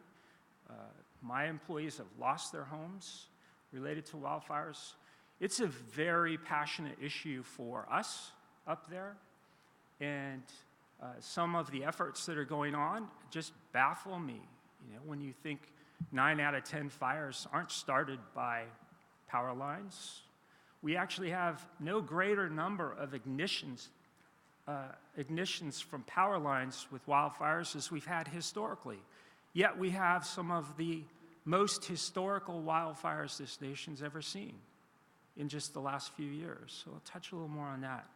My employees have lost their homes related to wildfires. It's a very passionate issue for us up there, and some of the efforts that are going on just baffle me. You know, when you think 9 out of 10 fires aren't started by power lines. We actually have no greater number of ignitions from power lines with wildfires as we've had historically. Yet we have some of the most historical wildfires this nation's ever seen in just the last few years. So I'll touch a little more on that.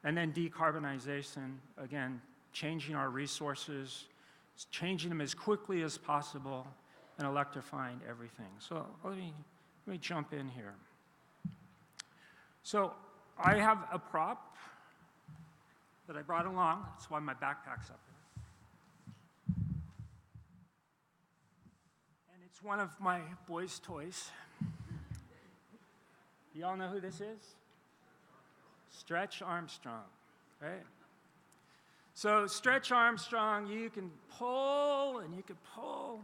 And then decarbonization, again, changing our resources, changing them as quickly as possible, and electrifying everything. So let me jump in here. So I have a prop that I brought along. That's why my backpack's up here. And it's one of my boys' toys. You all know who this is? Stretch Armstrong, right? So Stretch Armstrong, you can pull and you can pull.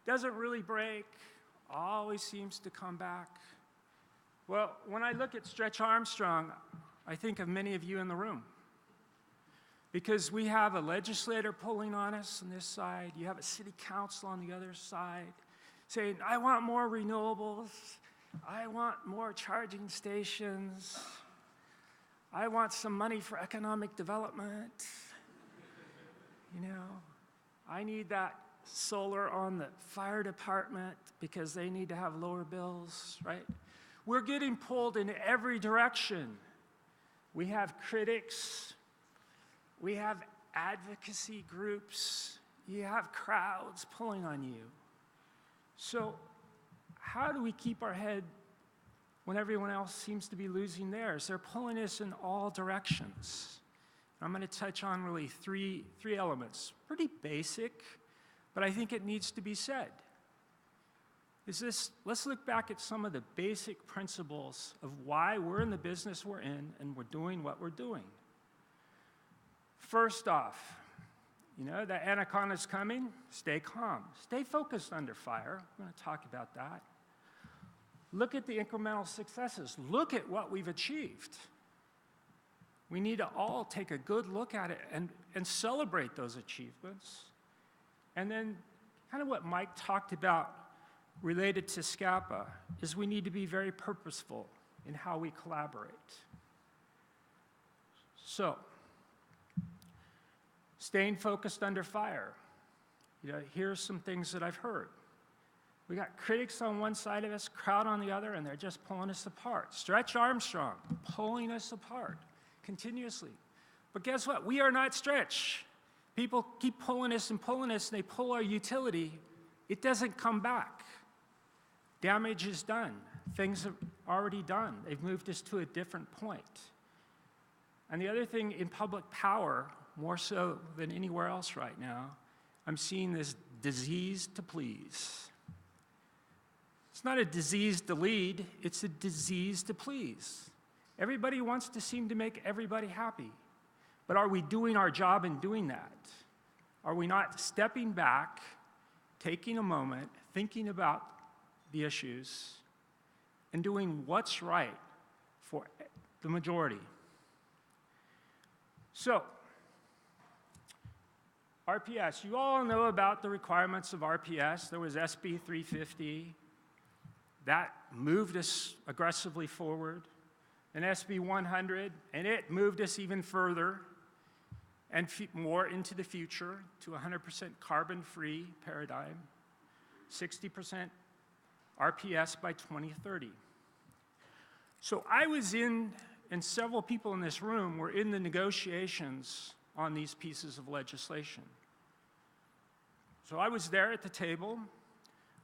Doesn't really break, always seems to come back. Well, when I look at Stretch Armstrong, I think of many of you in the room. Because we have a legislator pulling on us on this side, you have a city council on the other side, saying, I want more renewables, I want more charging stations, I want some money for economic development. You know, I need that solar on the fire department because they need to have lower bills, right? We're getting pulled in every direction. We have critics, we have advocacy groups, you have crowds pulling on you. So how do we keep our head when everyone else seems to be losing theirs? They're pulling us in all directions. I'm going to touch on really three elements. Pretty basic, but I think it needs to be said. Let's look back at some of the basic principles of why we're in the business we're in and we're doing what we're doing. First off, you know, the anaconda's coming, stay calm. Stay focused under fire. I'm going to talk about that. Look at the incremental successes. Look at what we've achieved. We need to all take a good look at it and celebrate those achievements. And then kind of what Mike talked about related to SCPPA is we need to be very purposeful in how we collaborate. So, staying focused under fire. You know, here's some things that I've heard. We got critics on one side of us, crowd on the other, and they're just pulling us apart. Stretch Armstrong, pulling us apart continuously. But guess what? We are not Stretch. People keep pulling us, and they pull our utility. It doesn't come back. Damage is done. Things are already done. They've moved us to a different point. And the other thing in public power, more so than anywhere else right now, I'm seeing this disease to please. It's not a disease to lead, it's a disease to please. Everybody wants to seem to make everybody happy. But are we doing our job in doing that? Are we not stepping back, taking a moment, thinking about the issues, and doing what's right for the majority? So, RPS, you all know about the requirements of RPS. There was SB 350. That moved us aggressively forward. And SB 100, and it moved us even further and more into the future to 100% carbon-free paradigm, 60% RPS by 2030. So I was in, and several people in this room were in the negotiations on these pieces of legislation. So I was there at the table.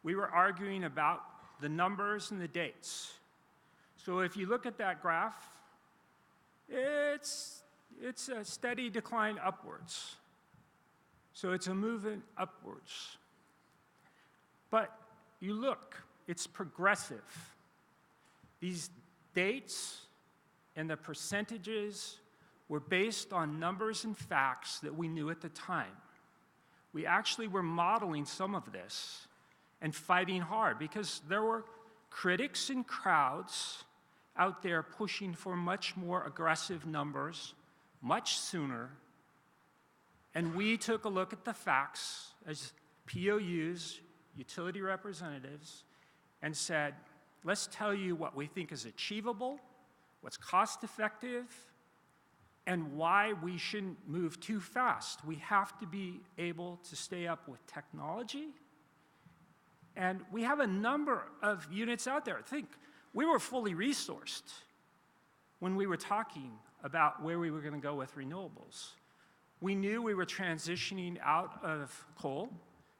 We were arguing about the numbers and the dates. So if you look at that graph, it's a steady decline upwards. So it's a movement upwards. But you look, it's progressive. These dates and the percentages were based on numbers and facts that we knew at the time. We actually were modeling some of this and fighting hard because there were critics and crowds out there pushing for much more aggressive numbers much sooner. And we took a look at the facts as POUs, utility representatives, and said, let's tell you what we think is achievable, what's cost effective, and why we shouldn't move too fast. We have to be able to stay up with technology. And we have a number of units out there. Think, we were fully resourced when we were talking about where we were going to go with renewables. We knew we were transitioning out of coal.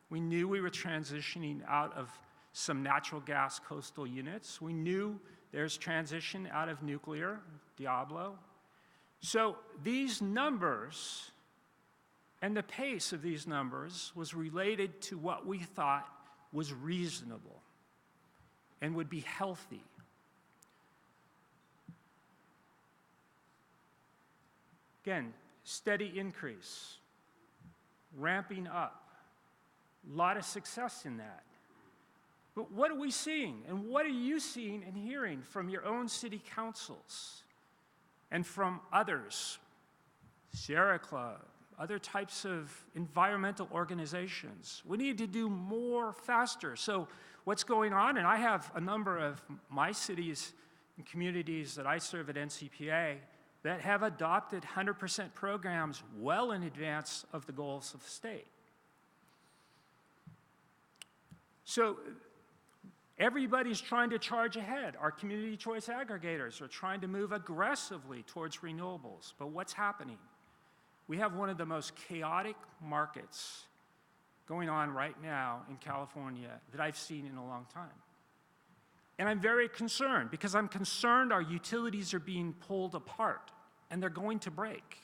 We knew we were transitioning out of some natural gas coastal units. We knew there's transition out of nuclear, Diablo. So these numbers and the pace of these numbers was related to what we thought was reasonable and would be healthy. Again, steady increase, ramping up, a lot of success in that. But what are we seeing? And what are you seeing and hearing from your own city councils and from others, Sierra Club, other types of environmental organizations? We need to do more faster. So what's going on, and I have a number of my cities and communities that I serve at SCPPA that have adopted 100% programs well in advance of the goals of the state. So everybody's trying to charge ahead. Our community choice aggregators are trying to move aggressively towards renewables. But what's happening? We have one of the most chaotic markets going on right now in California that I've seen in a long time. And I'm very concerned because I'm concerned our utilities are being pulled apart and they're going to break.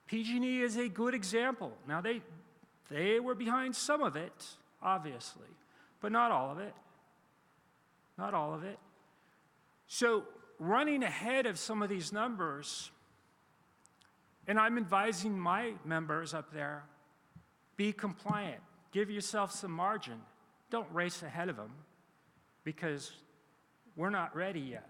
PG&E is a good example. Now they were behind some of it, obviously, but not all of it. Not all of it. So running ahead of some of these numbers, and I'm advising my members up there, be compliant, give yourself some margin. Don't race ahead of them because we're not ready yet.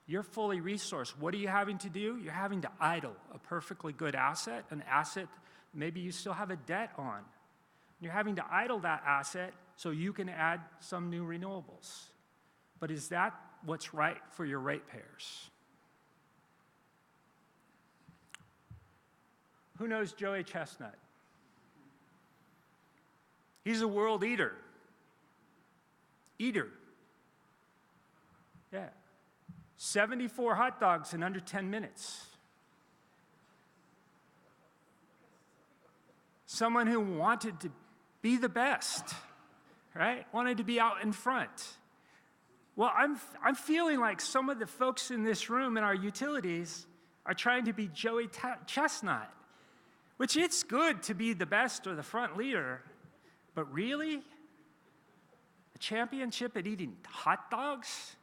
You're fully resourced. What are you having to do? You're having to idle a perfectly good asset, an asset maybe you still have a debt on. You're having to idle that asset so you can add some new renewables. But is that what's right for your ratepayers? Who knows Joey Chestnut? He's a world eater. Eater. Yeah. 74 hot dogs in under 10 minutes. Someone who wanted to be the best, right? Wanted to be out in front. Well, I'm feeling like some of the folks in this room in our utilities are trying to be Joey Chestnut, which it's good to be the best or the front leader, but really? A championship at eating hot dogs?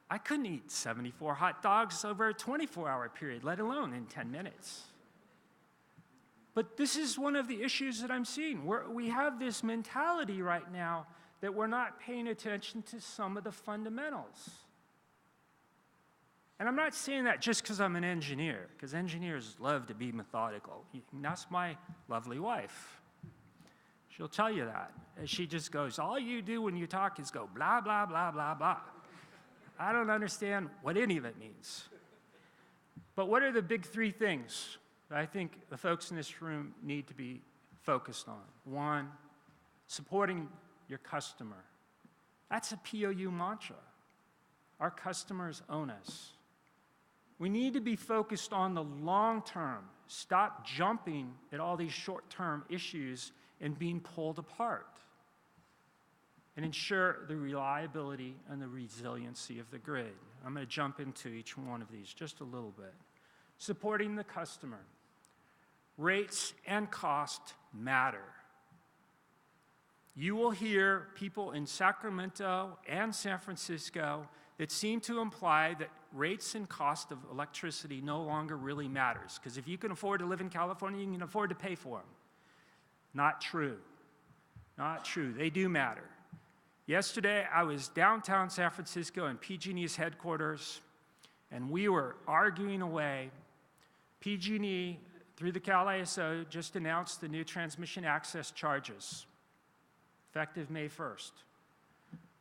I couldn't eat 74 hot dogs over a 24-hour period, let alone in 10 minutes. But this is one of the issues that I'm seeing. We have this mentality right now that we're not paying attention to some of the fundamentals. And I'm not saying that just because I'm an engineer, because engineers love to be methodical. And that's my lovely wife. She'll tell you that. And she just goes, all you do when you talk is go blah, blah, blah, blah, blah. I don't understand what any of it means. But what are the big three things that I think the folks in this room need to be focused on? One, supporting your customer. That's a POU mantra. Our customers own us. We need to be focused on the long term. Stop jumping at all these short-term issues and being pulled apart, and ensure the reliability and the resiliency of the grid. I'm going to jump into each one of these just a little bit. Supporting the customer. Rates and cost matter. You will hear people in Sacramento and San Francisco that seem to imply that rates and cost of electricity no longer really matters, because if you can afford to live in California, you can afford to pay for them. Not true. Not true. They do matter. Yesterday, I was downtown San Francisco in PG&E's headquarters, and we were arguing away. PG&E, through the Cal ISO, just announced the new transmission access charges, effective May 1st.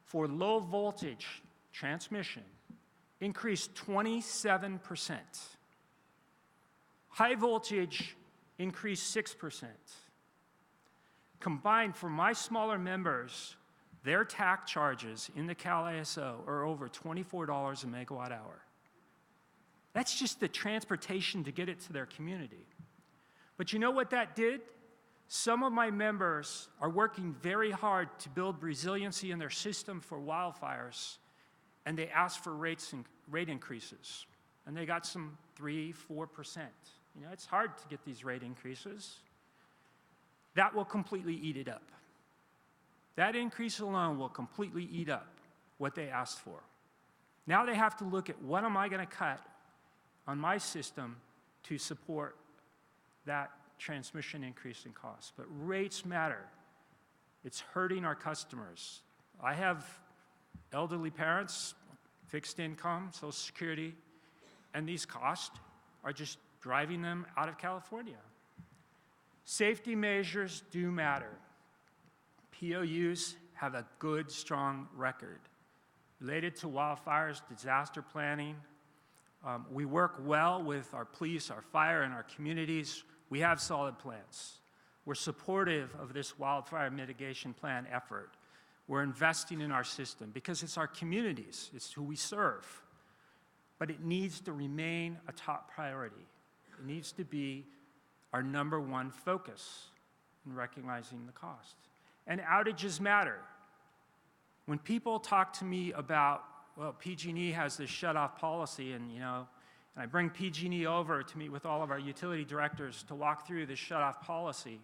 For low voltage transmission, increased 27%. High voltage increased 6%. Combined, for my smaller members, their TAC charges in the Cal ISO are over $24 a megawatt hour. That's just the transportation to get it to their community. But you know what that did? Some of my members are working very hard to build resiliency in their system for wildfires, and they asked for rate increases. And they got some 3-4%. You know, it's hard to get these rate increases. That will completely eat it up. That increase alone will completely eat up what they asked for. Now they have to look at, what am I going to cut on my system to support that transmission increase in cost? But rates matter. It's hurting our customers. I have elderly parents, fixed income, Social Security, and these costs are just driving them out of California. Safety measures do matter. POUs have a good, strong record. Related to wildfires, disaster planning, we work well with our police, our fire, and our communities. We have solid plans. We're supportive of this wildfire mitigation plan effort. We're investing in our system because it's our communities, it's who we serve. But it needs to remain a top priority. It needs to be our #1 focus in recognizing the cost. And outages matter. When people talk to me about, well, PG&E has this shut-off policy, and and I bring PG&E over to meet with all of our utility directors to walk through this shut-off policy,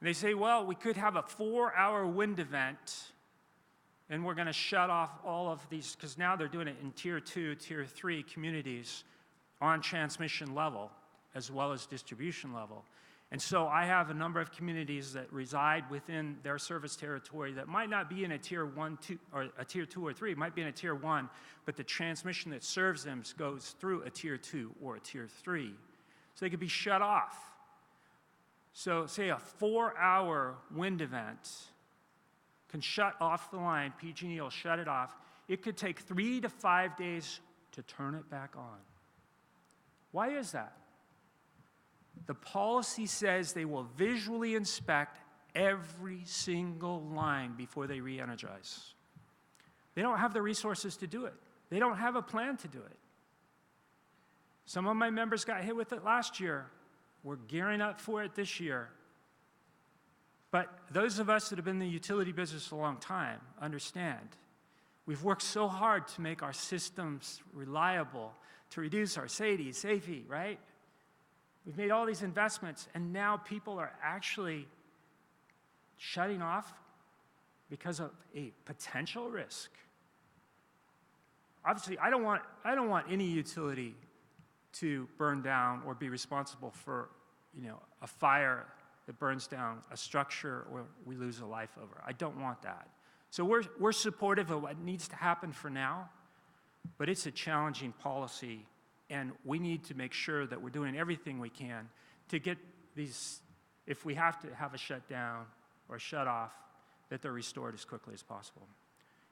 and they say, well, we could have a 4-hour wind event, and we're going to shut off all of these, because now they're doing it in Tier 2, Tier 3 communities on transmission level, as well as distribution level. And so I have a number of communities that reside within their service territory that might not be in a Tier 1, 2, or a Tier 2 or 3, it might be in a Tier 1, but the transmission that serves them goes through a Tier 2 or a Tier 3. So they could be shut off. So say a 4-hour wind event can shut off the line, PG&E will shut it off. It could take 3 to 5 days to turn it back on. Why is that? The policy says they will visually inspect every single line before they re-energize. They don't have the resources to do it. They don't have a plan to do it. Some of my members got hit with it last year. We're gearing up for it this year. But those of us that have been in the utility business a long time understand. We've worked so hard to make our systems reliable, to reduce our safety, right? We've made all these investments, and now people are actually shutting off because of a potential risk. Obviously, I don't want any utility to burn down or be responsible for, a fire that burns down a structure or we lose a life over. I don't want that. So we're supportive of what needs to happen for now, but it's a challenging policy. And we need to make sure that we're doing everything we can to get these, if we have to have a shutdown or shut off, that they're restored as quickly as possible.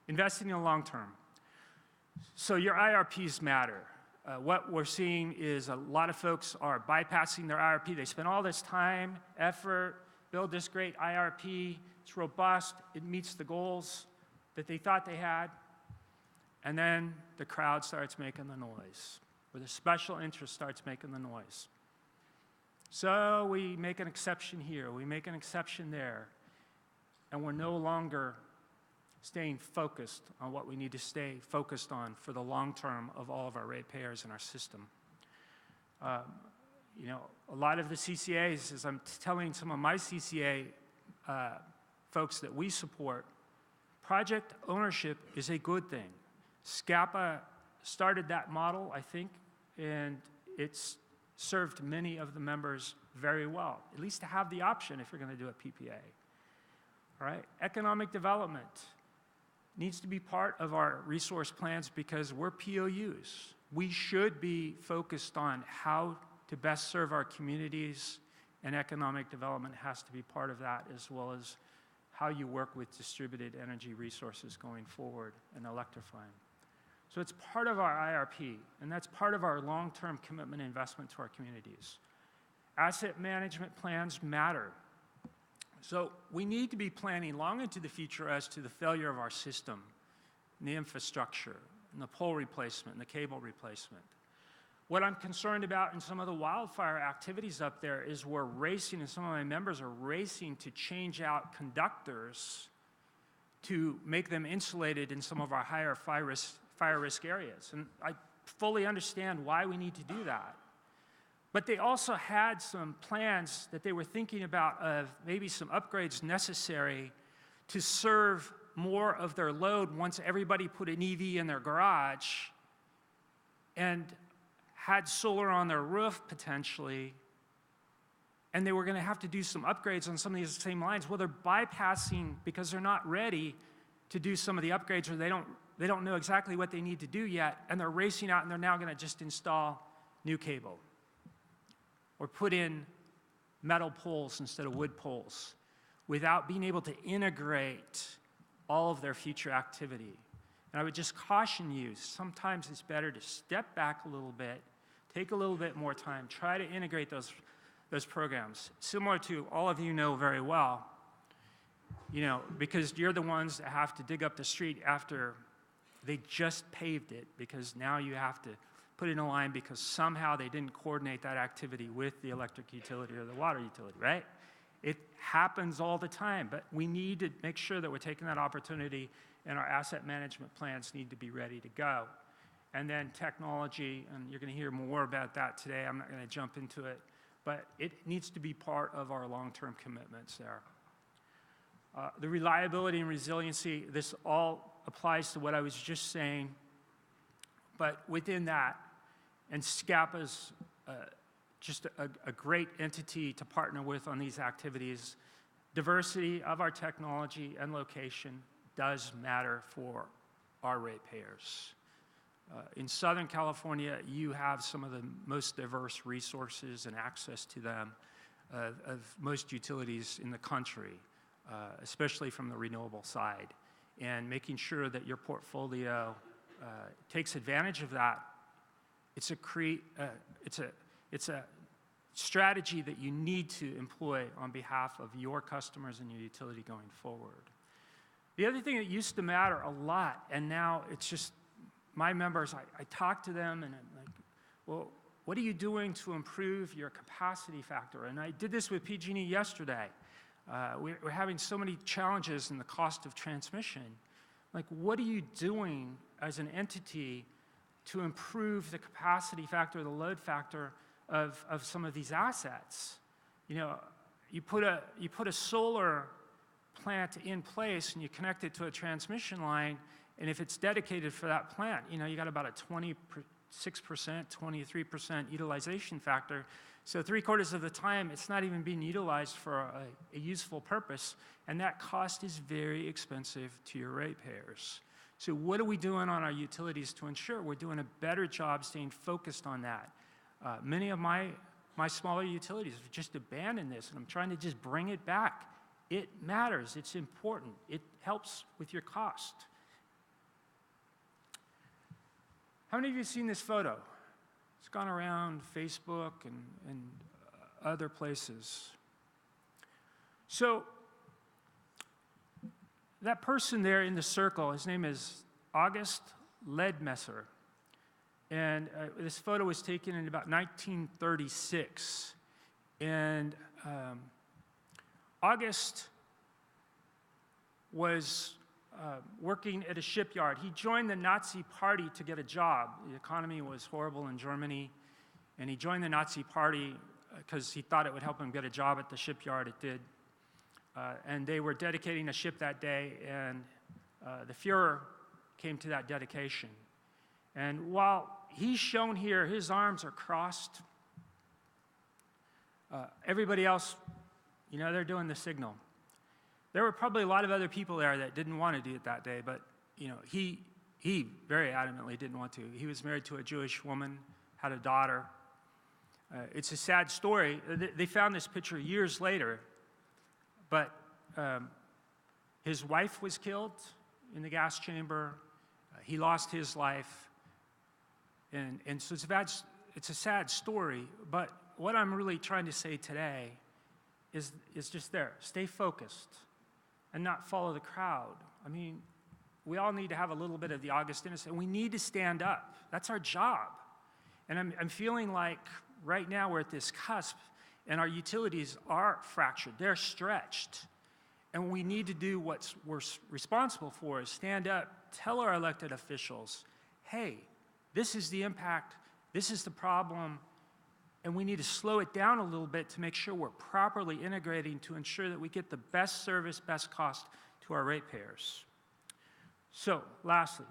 Investing in the long term. So your IRPs matter. What we're seeing is a lot of folks are bypassing their IRP. They spend all this time, effort, build this great IRP. It's robust. It meets the goals that they thought they had. And then the crowd starts making the noise, or the special interest starts making the noise. So we make an exception here, we make an exception there, and we're no longer staying focused on what we need to stay focused on for the long term of all of our ratepayers in our system. You know, a lot of the CCAs, as I'm telling some of my CCA folks that we support, project ownership is a good thing. SCPPA started that model, I think, and it's served many of the members very well, at least to have the option if you're going to do a PPA. All right, economic development needs to be part of our resource plans because we're POUs. We should be focused on how to best serve our communities, and economic development has to be part of that, as well as how you work with distributed energy resources going forward and electrifying. So it's part of our IRP, and that's part of our long-term commitment investment to our communities. Asset management plans matter. So we need to be planning long into the future as to the failure of our system, and the infrastructure, and the pole replacement, and the cable replacement. What I'm concerned about in some of the wildfire activities up there is we're racing, and some of my members are racing to change out conductors to make them insulated in some of our higher fire risk areas. And I fully understand why we need to do that. But they also had some plans that they were thinking about of maybe some upgrades necessary to serve more of their load once everybody put an EV in their garage and had solar on their roof potentially, and they were going to have to do some upgrades on some of these same lines. Well, they're bypassing because they're not ready to do some of the upgrades, or they don't know exactly what they need to do yet, and they're racing out and they're now going to just install new cable or put in metal poles instead of wood poles without being able to integrate all of their future activity. And I would just caution you, sometimes it's better to step back a little bit, take a little bit more time, try to integrate those programs. Similar to all of you know very well, you know, because you're the ones that have to dig up the street after they just paved it, because now you have to put in a line because somehow they didn't coordinate that activity with the electric utility or the water utility, right? It happens all the time, but we need to make sure that we're taking that opportunity, and our asset management plans need to be ready to go. And then technology, and you're going to hear more about that today. I'm not going to jump into it, but it needs to be part of our long-term commitments there. The reliability and resiliency, this all applies to what I was just saying, but within that, and SCPPA's just a great entity to partner with on these activities. Diversity of our technology and location does matter for our ratepayers. In Southern California, you have some of the most diverse resources and access to them of most utilities in the country, especially from the renewable side. And making sure that your portfolio takes advantage of that, it's a strategy that you need to employ on behalf of your customers and your utility going forward. The other thing that used to matter a lot, and now it's just my members, I talk to them and I'm like, well, what are you doing to improve your capacity factor? And I did this with PG&E yesterday. We're having so many challenges in the cost of transmission. Like, what are you doing as an entity to improve the capacity factor, the load factor of some of these assets? You know, you put a solar plant in place and you connect it to a transmission line, and if it's dedicated for that plant, you know, you got about a 26%, 23% utilization factor. So 3/4 of the time, it's not even being utilized for a useful purpose, and that cost is very expensive to your ratepayers. So what are we doing on our utilities to ensure we're doing a better job staying focused on that? Many of my smaller utilities have just abandoned this, and I'm trying to just bring it back. It matters. It's important. It helps with your cost. How many of you have seen this photo? It's gone around Facebook and other places. So that person there in the circle, his name is August Ledmesser. And this photo was taken in about 1936. And August was working at a shipyard. He joined the Nazi Party to get a job. The economy was horrible in Germany, and he joined the Nazi Party because he thought it would help him get a job at the shipyard. It did. And they were dedicating a ship that day, and the Fuhrer came to that dedication. And while he's shown here, his arms are crossed. Everybody else, you know, they're doing the signal. There were probably a lot of other people there that didn't want to do it that day, but you know, he very adamantly didn't want to. He was married to a Jewish woman, had a daughter. It's a sad story. They found this picture years later, but his wife was killed in the gas chamber. He lost his life, and so it's a sad story. But what I'm really trying to say today is just there. Stay focused and not follow the crowd. I mean, we all need to have a little bit of the Augustinus, and we need to stand up. That's our job. And I'm feeling like right now we're at this cusp, and our utilities are fractured. They're stretched. And we need to do what we're responsible for, is stand up, tell our elected officials, hey, this is the impact, this is the problem, and we need to slow it down a little bit to make sure we're properly integrating to ensure that we get the best service, best cost to our ratepayers. So, lastly,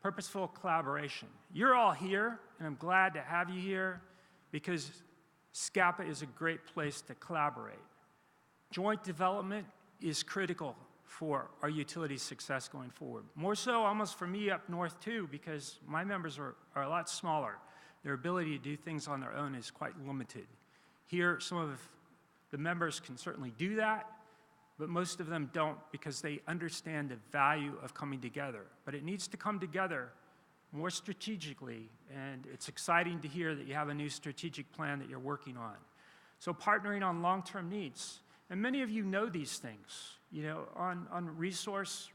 purposeful collaboration. You're all here, and I'm glad to have you here because SCPPA is a great place to collaborate. Joint development is critical for our utility's success going forward. More so almost for me up north too, because my members are a lot smaller. Their ability to do things on their own is quite limited. Here, some of the members can certainly do that, but most of them don't because they understand the value of coming together. But it needs to come together more strategically, and it's exciting to hear that you have a new strategic plan that you're working on. So partnering on long-term needs. And many of you know these things, you know, on resource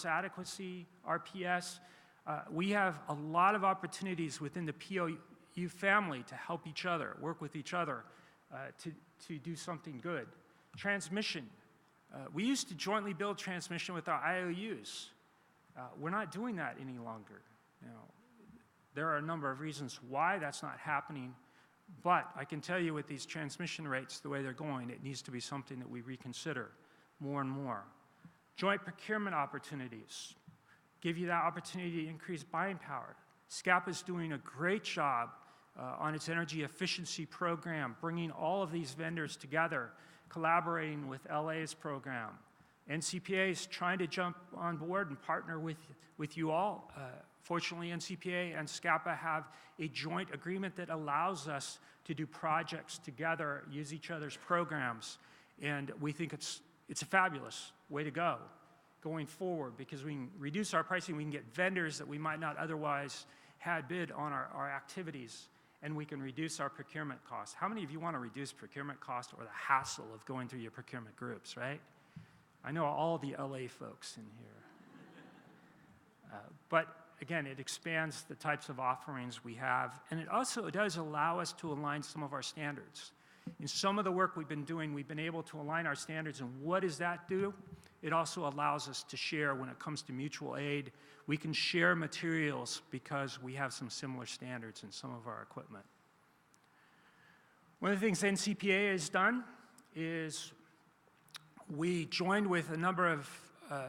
adequacy, RPS. We have a lot of opportunities within the POU family to help each other, work with each other to do something good. Transmission. We used to jointly build transmission with our IOUs. We're not doing that any longer. Now, there are a number of reasons why that's not happening, but I can tell you with these transmission rates, the way they're going, it needs to be something that we reconsider more and more. Joint procurement opportunities give you that opportunity to increase buying power. SCPPA is doing a great job on its energy efficiency program, bringing all of these vendors together, collaborating with LA's program. NCPA is trying to jump on board and partner with you all. Fortunately, NCPA and SCPPA have a joint agreement that allows us to do projects together, use each other's programs, and we think it's a fabulous way to go going forward because we can reduce our pricing, we can get vendors that we might not otherwise had bid on our activities, and we can reduce our procurement costs. How many of you want to reduce procurement costs or the hassle of going through your procurement groups, right? I know all the LA folks in here. But again, it expands the types of offerings we have, and it also does allow us to align some of our standards. In some of the work we've been doing, we've been able to align our standards, and what does that do? It also allows us to share when it comes to mutual aid. We can share materials because we have some similar standards in some of our equipment. One of the things NCPA has done is we joined with a number of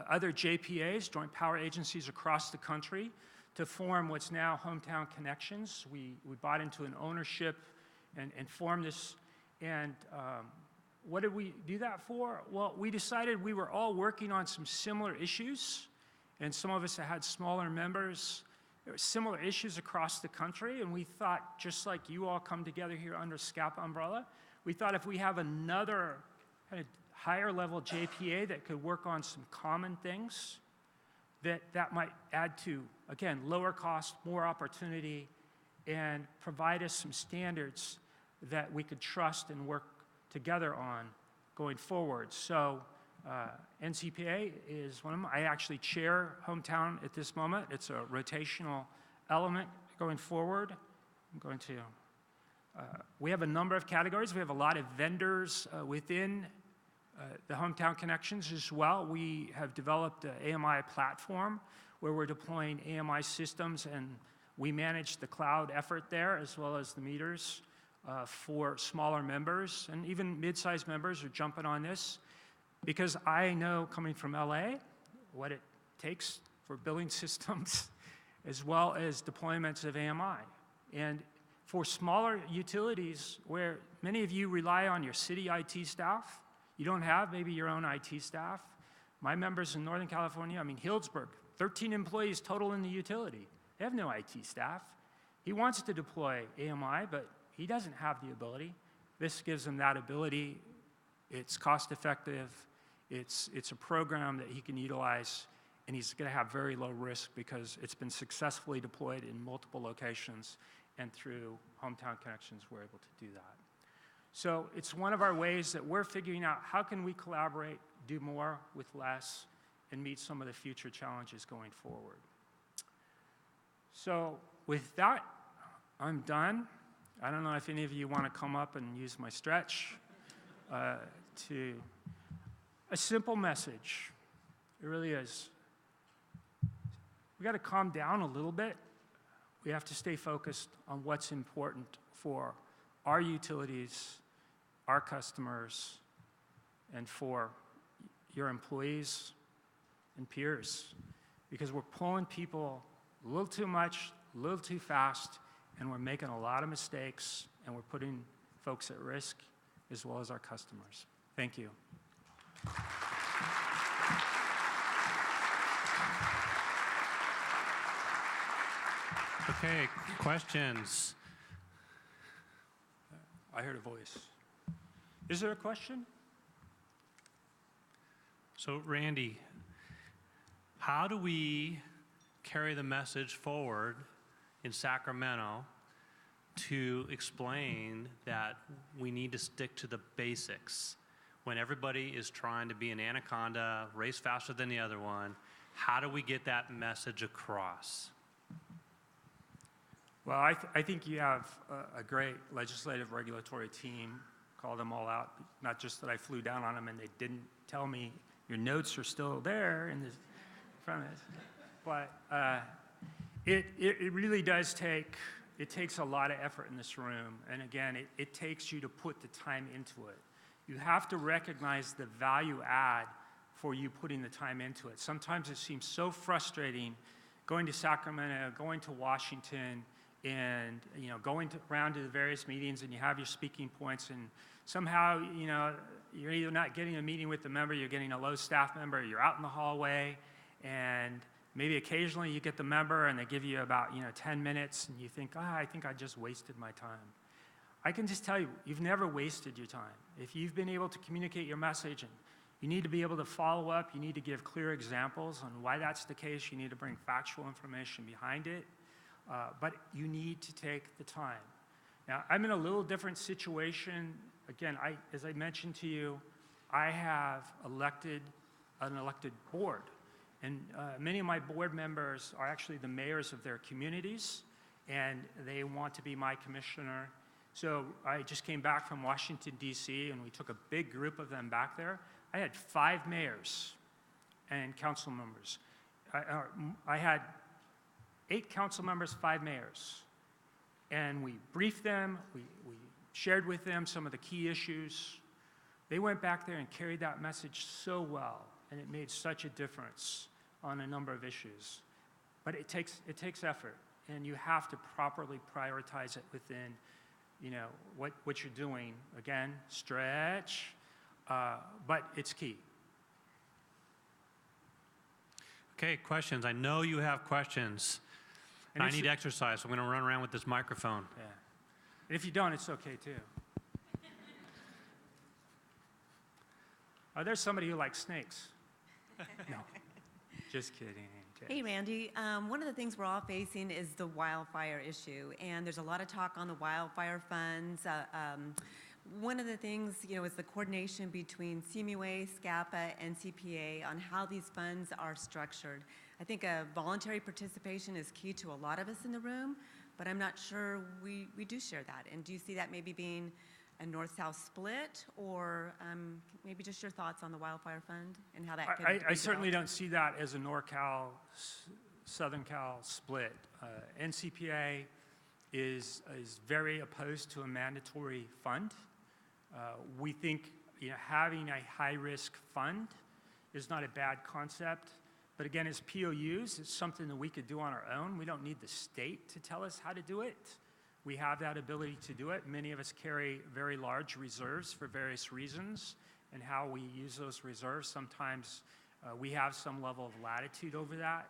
other JPAs, joint power agencies across the country, to form what's now Hometown Connections. We bought into an ownership and formed this. And what did we do that for? Well, we decided we were all working on some similar issues, and some of us had smaller members. There were similar issues across the country, and we thought, just like you all come together here under SCPPA umbrella, we thought if we have another kind of higher level JPA that could work on some common things, that might add to, again, lower cost, more opportunity, and provide us some standards that we could trust and work together on going forward. So NCPA is one of them. I actually chair Hometown at this moment. It's a rotational element going forward. I'm going to We have a number of categories. We have a lot of vendors within the Hometown Connections as well. We have developed an AMI platform where we're deploying AMI systems, and we manage the cloud effort there as well as the meters for smaller members, and even mid-sized members are jumping on this because I know, coming from LA, what it takes for billing systems as well as deployments of AMI. And for smaller utilities where many of you rely on your city IT staff, you don't have maybe your own IT staff. My members in Northern California, I mean, Healdsburg, 13 employees total in the utility. They have no IT staff. He wants to deploy AMI, but he doesn't have the ability. This gives him that ability. It's cost effective. It's a program that he can utilize, and he's going to have very low risk because it's been successfully deployed in multiple locations, and through Hometown Connections, we're able to do that. So it's one of our ways that we're figuring out how can we collaborate, do more with less, and meet some of the future challenges going forward. So with that, I'm done. I don't know if any of you want to come up and use my stretch to a simple message. It really is. We got to calm down a little bit. We have to stay focused on what's important for our utilities, our customers, and for your employees and peers, because we're pulling people a little too much, a little too fast, and we're making a lot of mistakes, and we're putting folks at risk as well as our customers. Thank you. Okay, questions? I heard a voice. Is there a question? So Randy, how do we carry the message forward in Sacramento to explain that we need to stick to the basics when everybody is trying to be an anaconda, race faster than the other one? How do we get that message across? Well, I think you have a great legislative regulatory team. Call them all out. Not just that I flew down on them and they didn't tell me your notes are still there in front of us, but it really does take, it takes a lot of effort in this room. And again, it takes you to put the time into it. You have to recognize the value add for you putting the time into it. Sometimes it seems so frustrating going to Sacramento, going to Washington, and going around to the various meetings, and you have your speaking points, and somehow you're either not getting a meeting with the member, you're getting a low staff member, you're out in the hallway, and maybe occasionally you get the member and they give you about 10 minutes, and you think, I think I just wasted my time. I can just tell you, you've never wasted your time. If you've been able to communicate your message, and you need to be able to follow up, you need to give clear examples on why that's the case, you need to bring factual information behind it, but you need to take the time. Now, I'm in a little different situation. Again, as I mentioned to you, I have an elected board, and many of my board members are actually the mayors of their communities, and they want to be my commissioner. So I just came back from Washington, D.C., and we took a big group of them back there. I had 5 mayors and council members. I had 8 council members, 5 mayors. And we briefed them, we shared with them some of the key issues. They went back there and carried that message so well, and it made such a difference on a number of issues. But it takes effort, and you have to properly prioritize it within what you're doing. Again, stretch, but it's key. Okay, questions. I know you have questions. And I need exercise, so I'm going to run around with this microphone. Yeah. And if you don't, it's okay too. There's somebody who likes snakes. No, just kidding. Hey, Randy. One of the things we're all facing is the wildfire issue, and there's a lot of talk on the wildfire funds. One of the things, is the coordination between CMUA, SCPPA, and SCPPA on how these funds are structured. I think voluntary participation is key to a lot of us in the room, but I'm not sure we do share that. And do you see that maybe being a north-south split, or maybe just your thoughts on the wildfire fund and how that could be I certainly developed? don't see that as a NorCal, Southern Cal split. NCPA is very opposed to a mandatory fund. We think having a high-risk fund is not a bad concept. But again, as POUs, it's something that we could do on our own. We don't need the state to tell us how to do it. We have that ability to do it. Many of us carry very large reserves for various reasons, and how we use those reserves. Sometimes we have some level of latitude over that.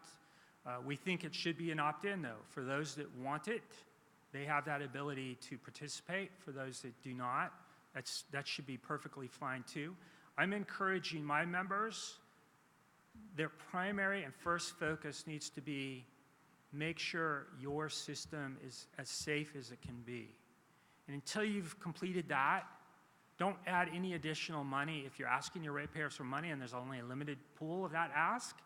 We think it should be an opt-in, though. For those that want it, they have that ability to participate. For those that do not, that should be perfectly fine, too. I'm encouraging my members, their primary and first focus needs to be make sure your system is as safe as it can be. And until you've completed that, don't add any additional money. If you're asking your ratepayers for money and there's only a limited pool of that ask,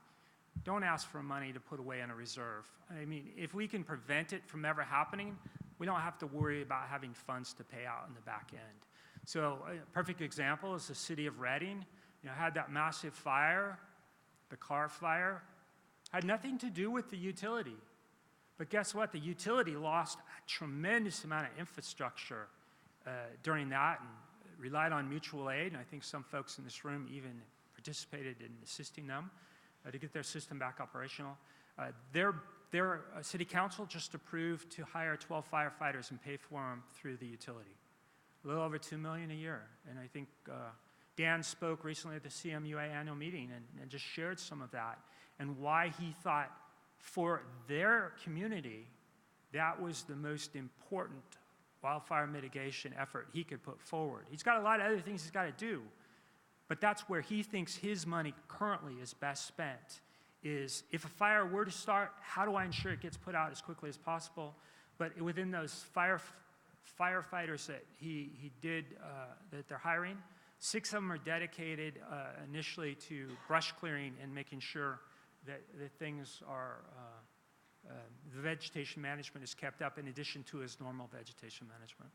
don't ask for money to put away in a reserve. I mean, if we can prevent it from ever happening, we don't have to worry about having funds to pay out in the back end. So a perfect example is the city of Reading. Had that massive fire, the car fire, had nothing to do with the utility. But guess what? The utility lost a tremendous amount of infrastructure during that and relied on mutual aid. And I think some folks in this room even participated in assisting them to get their system back operational. Their city council just approved to hire 12 firefighters and pay for them through the utility. A little over $2 million a year. And I think Dan spoke recently at the CMUA annual meeting and just shared some of that and why he thought for their community, that was the most important wildfire mitigation effort he could put forward. He's got a lot of other things he's got to do, but that's where he thinks his money currently is best spent, is if a fire were to start, how do I ensure it gets put out as quickly as possible? But within those firefighters that he did, that they're hiring, 6 of them are dedicated initially to brush clearing and making sure that things are, the vegetation management is kept up in addition to his normal vegetation management.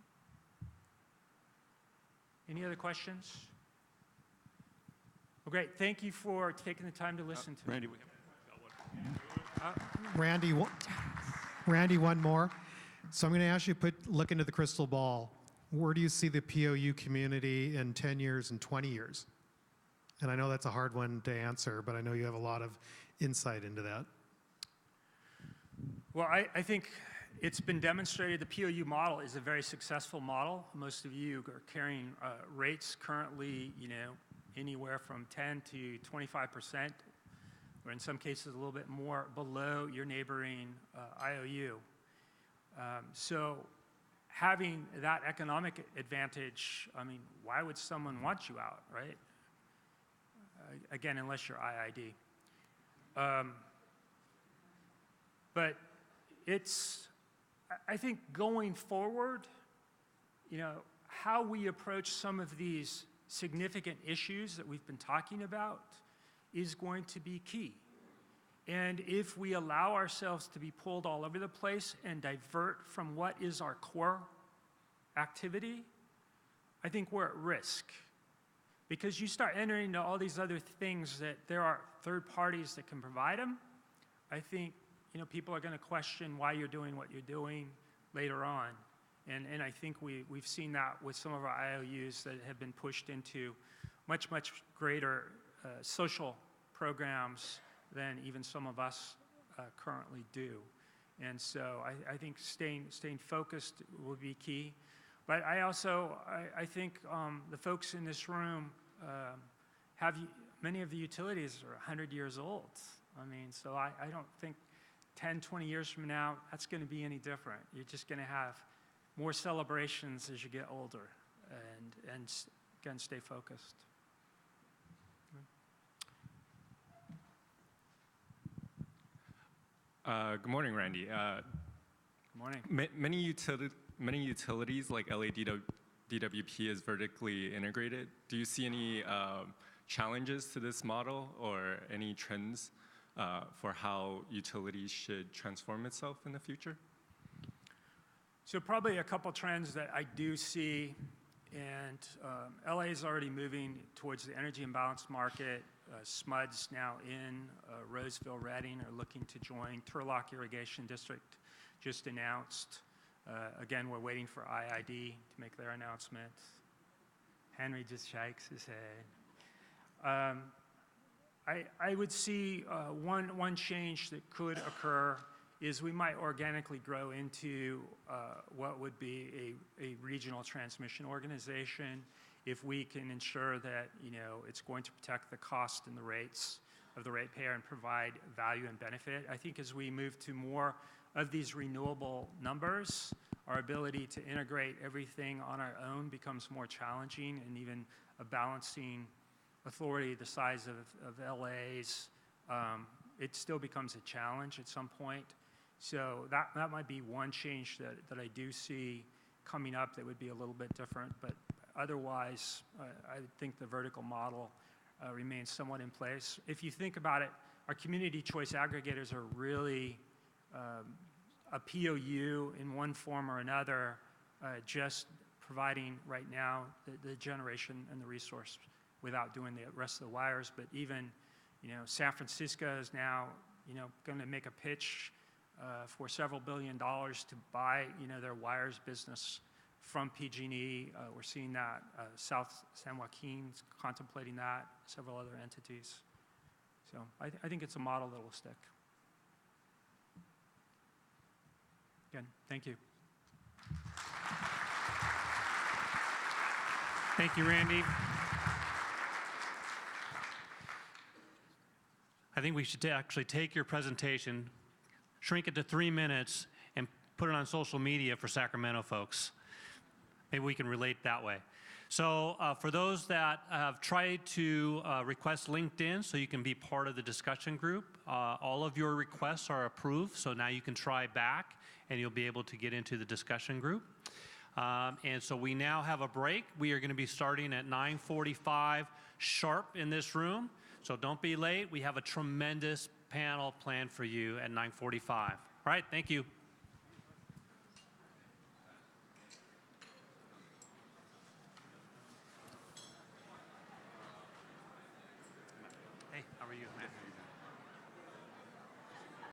Any other questions? Well, great. Thank you for taking the time to listen to Randy, me. Randy, one more. So I'm going to ask you to look into the crystal ball. Where do you see the POU community in 10 years and 20 years? And I know that's a hard one to answer, but I know you have a lot of insight into that. Well, I think it's been demonstrated the POU model is a very successful model. Most of you are carrying rates currently, anywhere from 10 to 25%, or in some cases a little bit more below your neighboring IOU. So having that economic advantage, I mean, why would someone want you out, right? Again, unless you're IID. But I think going forward, how we approach some of these significant issues that we've been talking about is going to be key. And if we allow ourselves to be pulled all over the place and divert from what is our core activity, I think we're at risk. Because you start entering into all these other things that there are third parties that can provide them, I think people are going to question why you're doing what you're doing later on. And I think we've seen that with some of our IOUs that have been pushed into much, much greater social programs than even some of us currently do. And so I think staying focused will be key. But I also, I think the folks in this room many of the utilities are 100 years old. I mean, so I don't think 10, 20 years from now, that's going to be any different. You're just going to have more celebrations as you get older and again, stay focused. Good morning, Randy. Good morning. Many utilities like LADWP is vertically integrated. Do you see any challenges to this model or any trends for how utilities should transform itself in the future? So probably a couple trends that I do see, and LA is already moving towards the energy imbalance market. SMUD's now in, Roseville, Redding are looking to join. Turlock Irrigation District just announced. Again, we're waiting for IID to make their announcement. Henry just shakes his head. I would see one change that could occur is we might organically grow into what would be a regional transmission organization if we can ensure that, you know, it's going to protect the cost and the rates of the ratepayer and provide value and benefit. I think as we move to more of these renewable numbers, our ability to integrate everything on our own becomes more challenging, and even a balancing authority the size of LA's, it still becomes a challenge at some point. So that might be one change that I do see coming up that would be a little bit different, but otherwise, I think the vertical model remains somewhat in place. If you think about it, our community choice aggregators are really a POU in one form or another, just providing right now the generation and the resource without doing the rest of the wires. But even, you know, San Francisco is now, you know, going to make a pitch for several $1 billion to buy, you know, their wires business from PG&E. We're seeing that. South San Joaquin's contemplating that, several other entities. So I think it's a model that will stick. Again, thank you. Thank you, Randy. I think we should actually take your presentation, shrink it to 3 minutes, and put it on social media for Sacramento folks. Maybe we can relate that way. So for those that have tried to request LinkedIn so you can be part of the discussion group, all of your requests are approved, so now you can try back and you'll be able to get into the discussion group. And so we now have a break. We are going to be starting at 9:45 sharp in this room, so don't be late. We have a tremendous panel planned for you at 9:45. All right, thank you.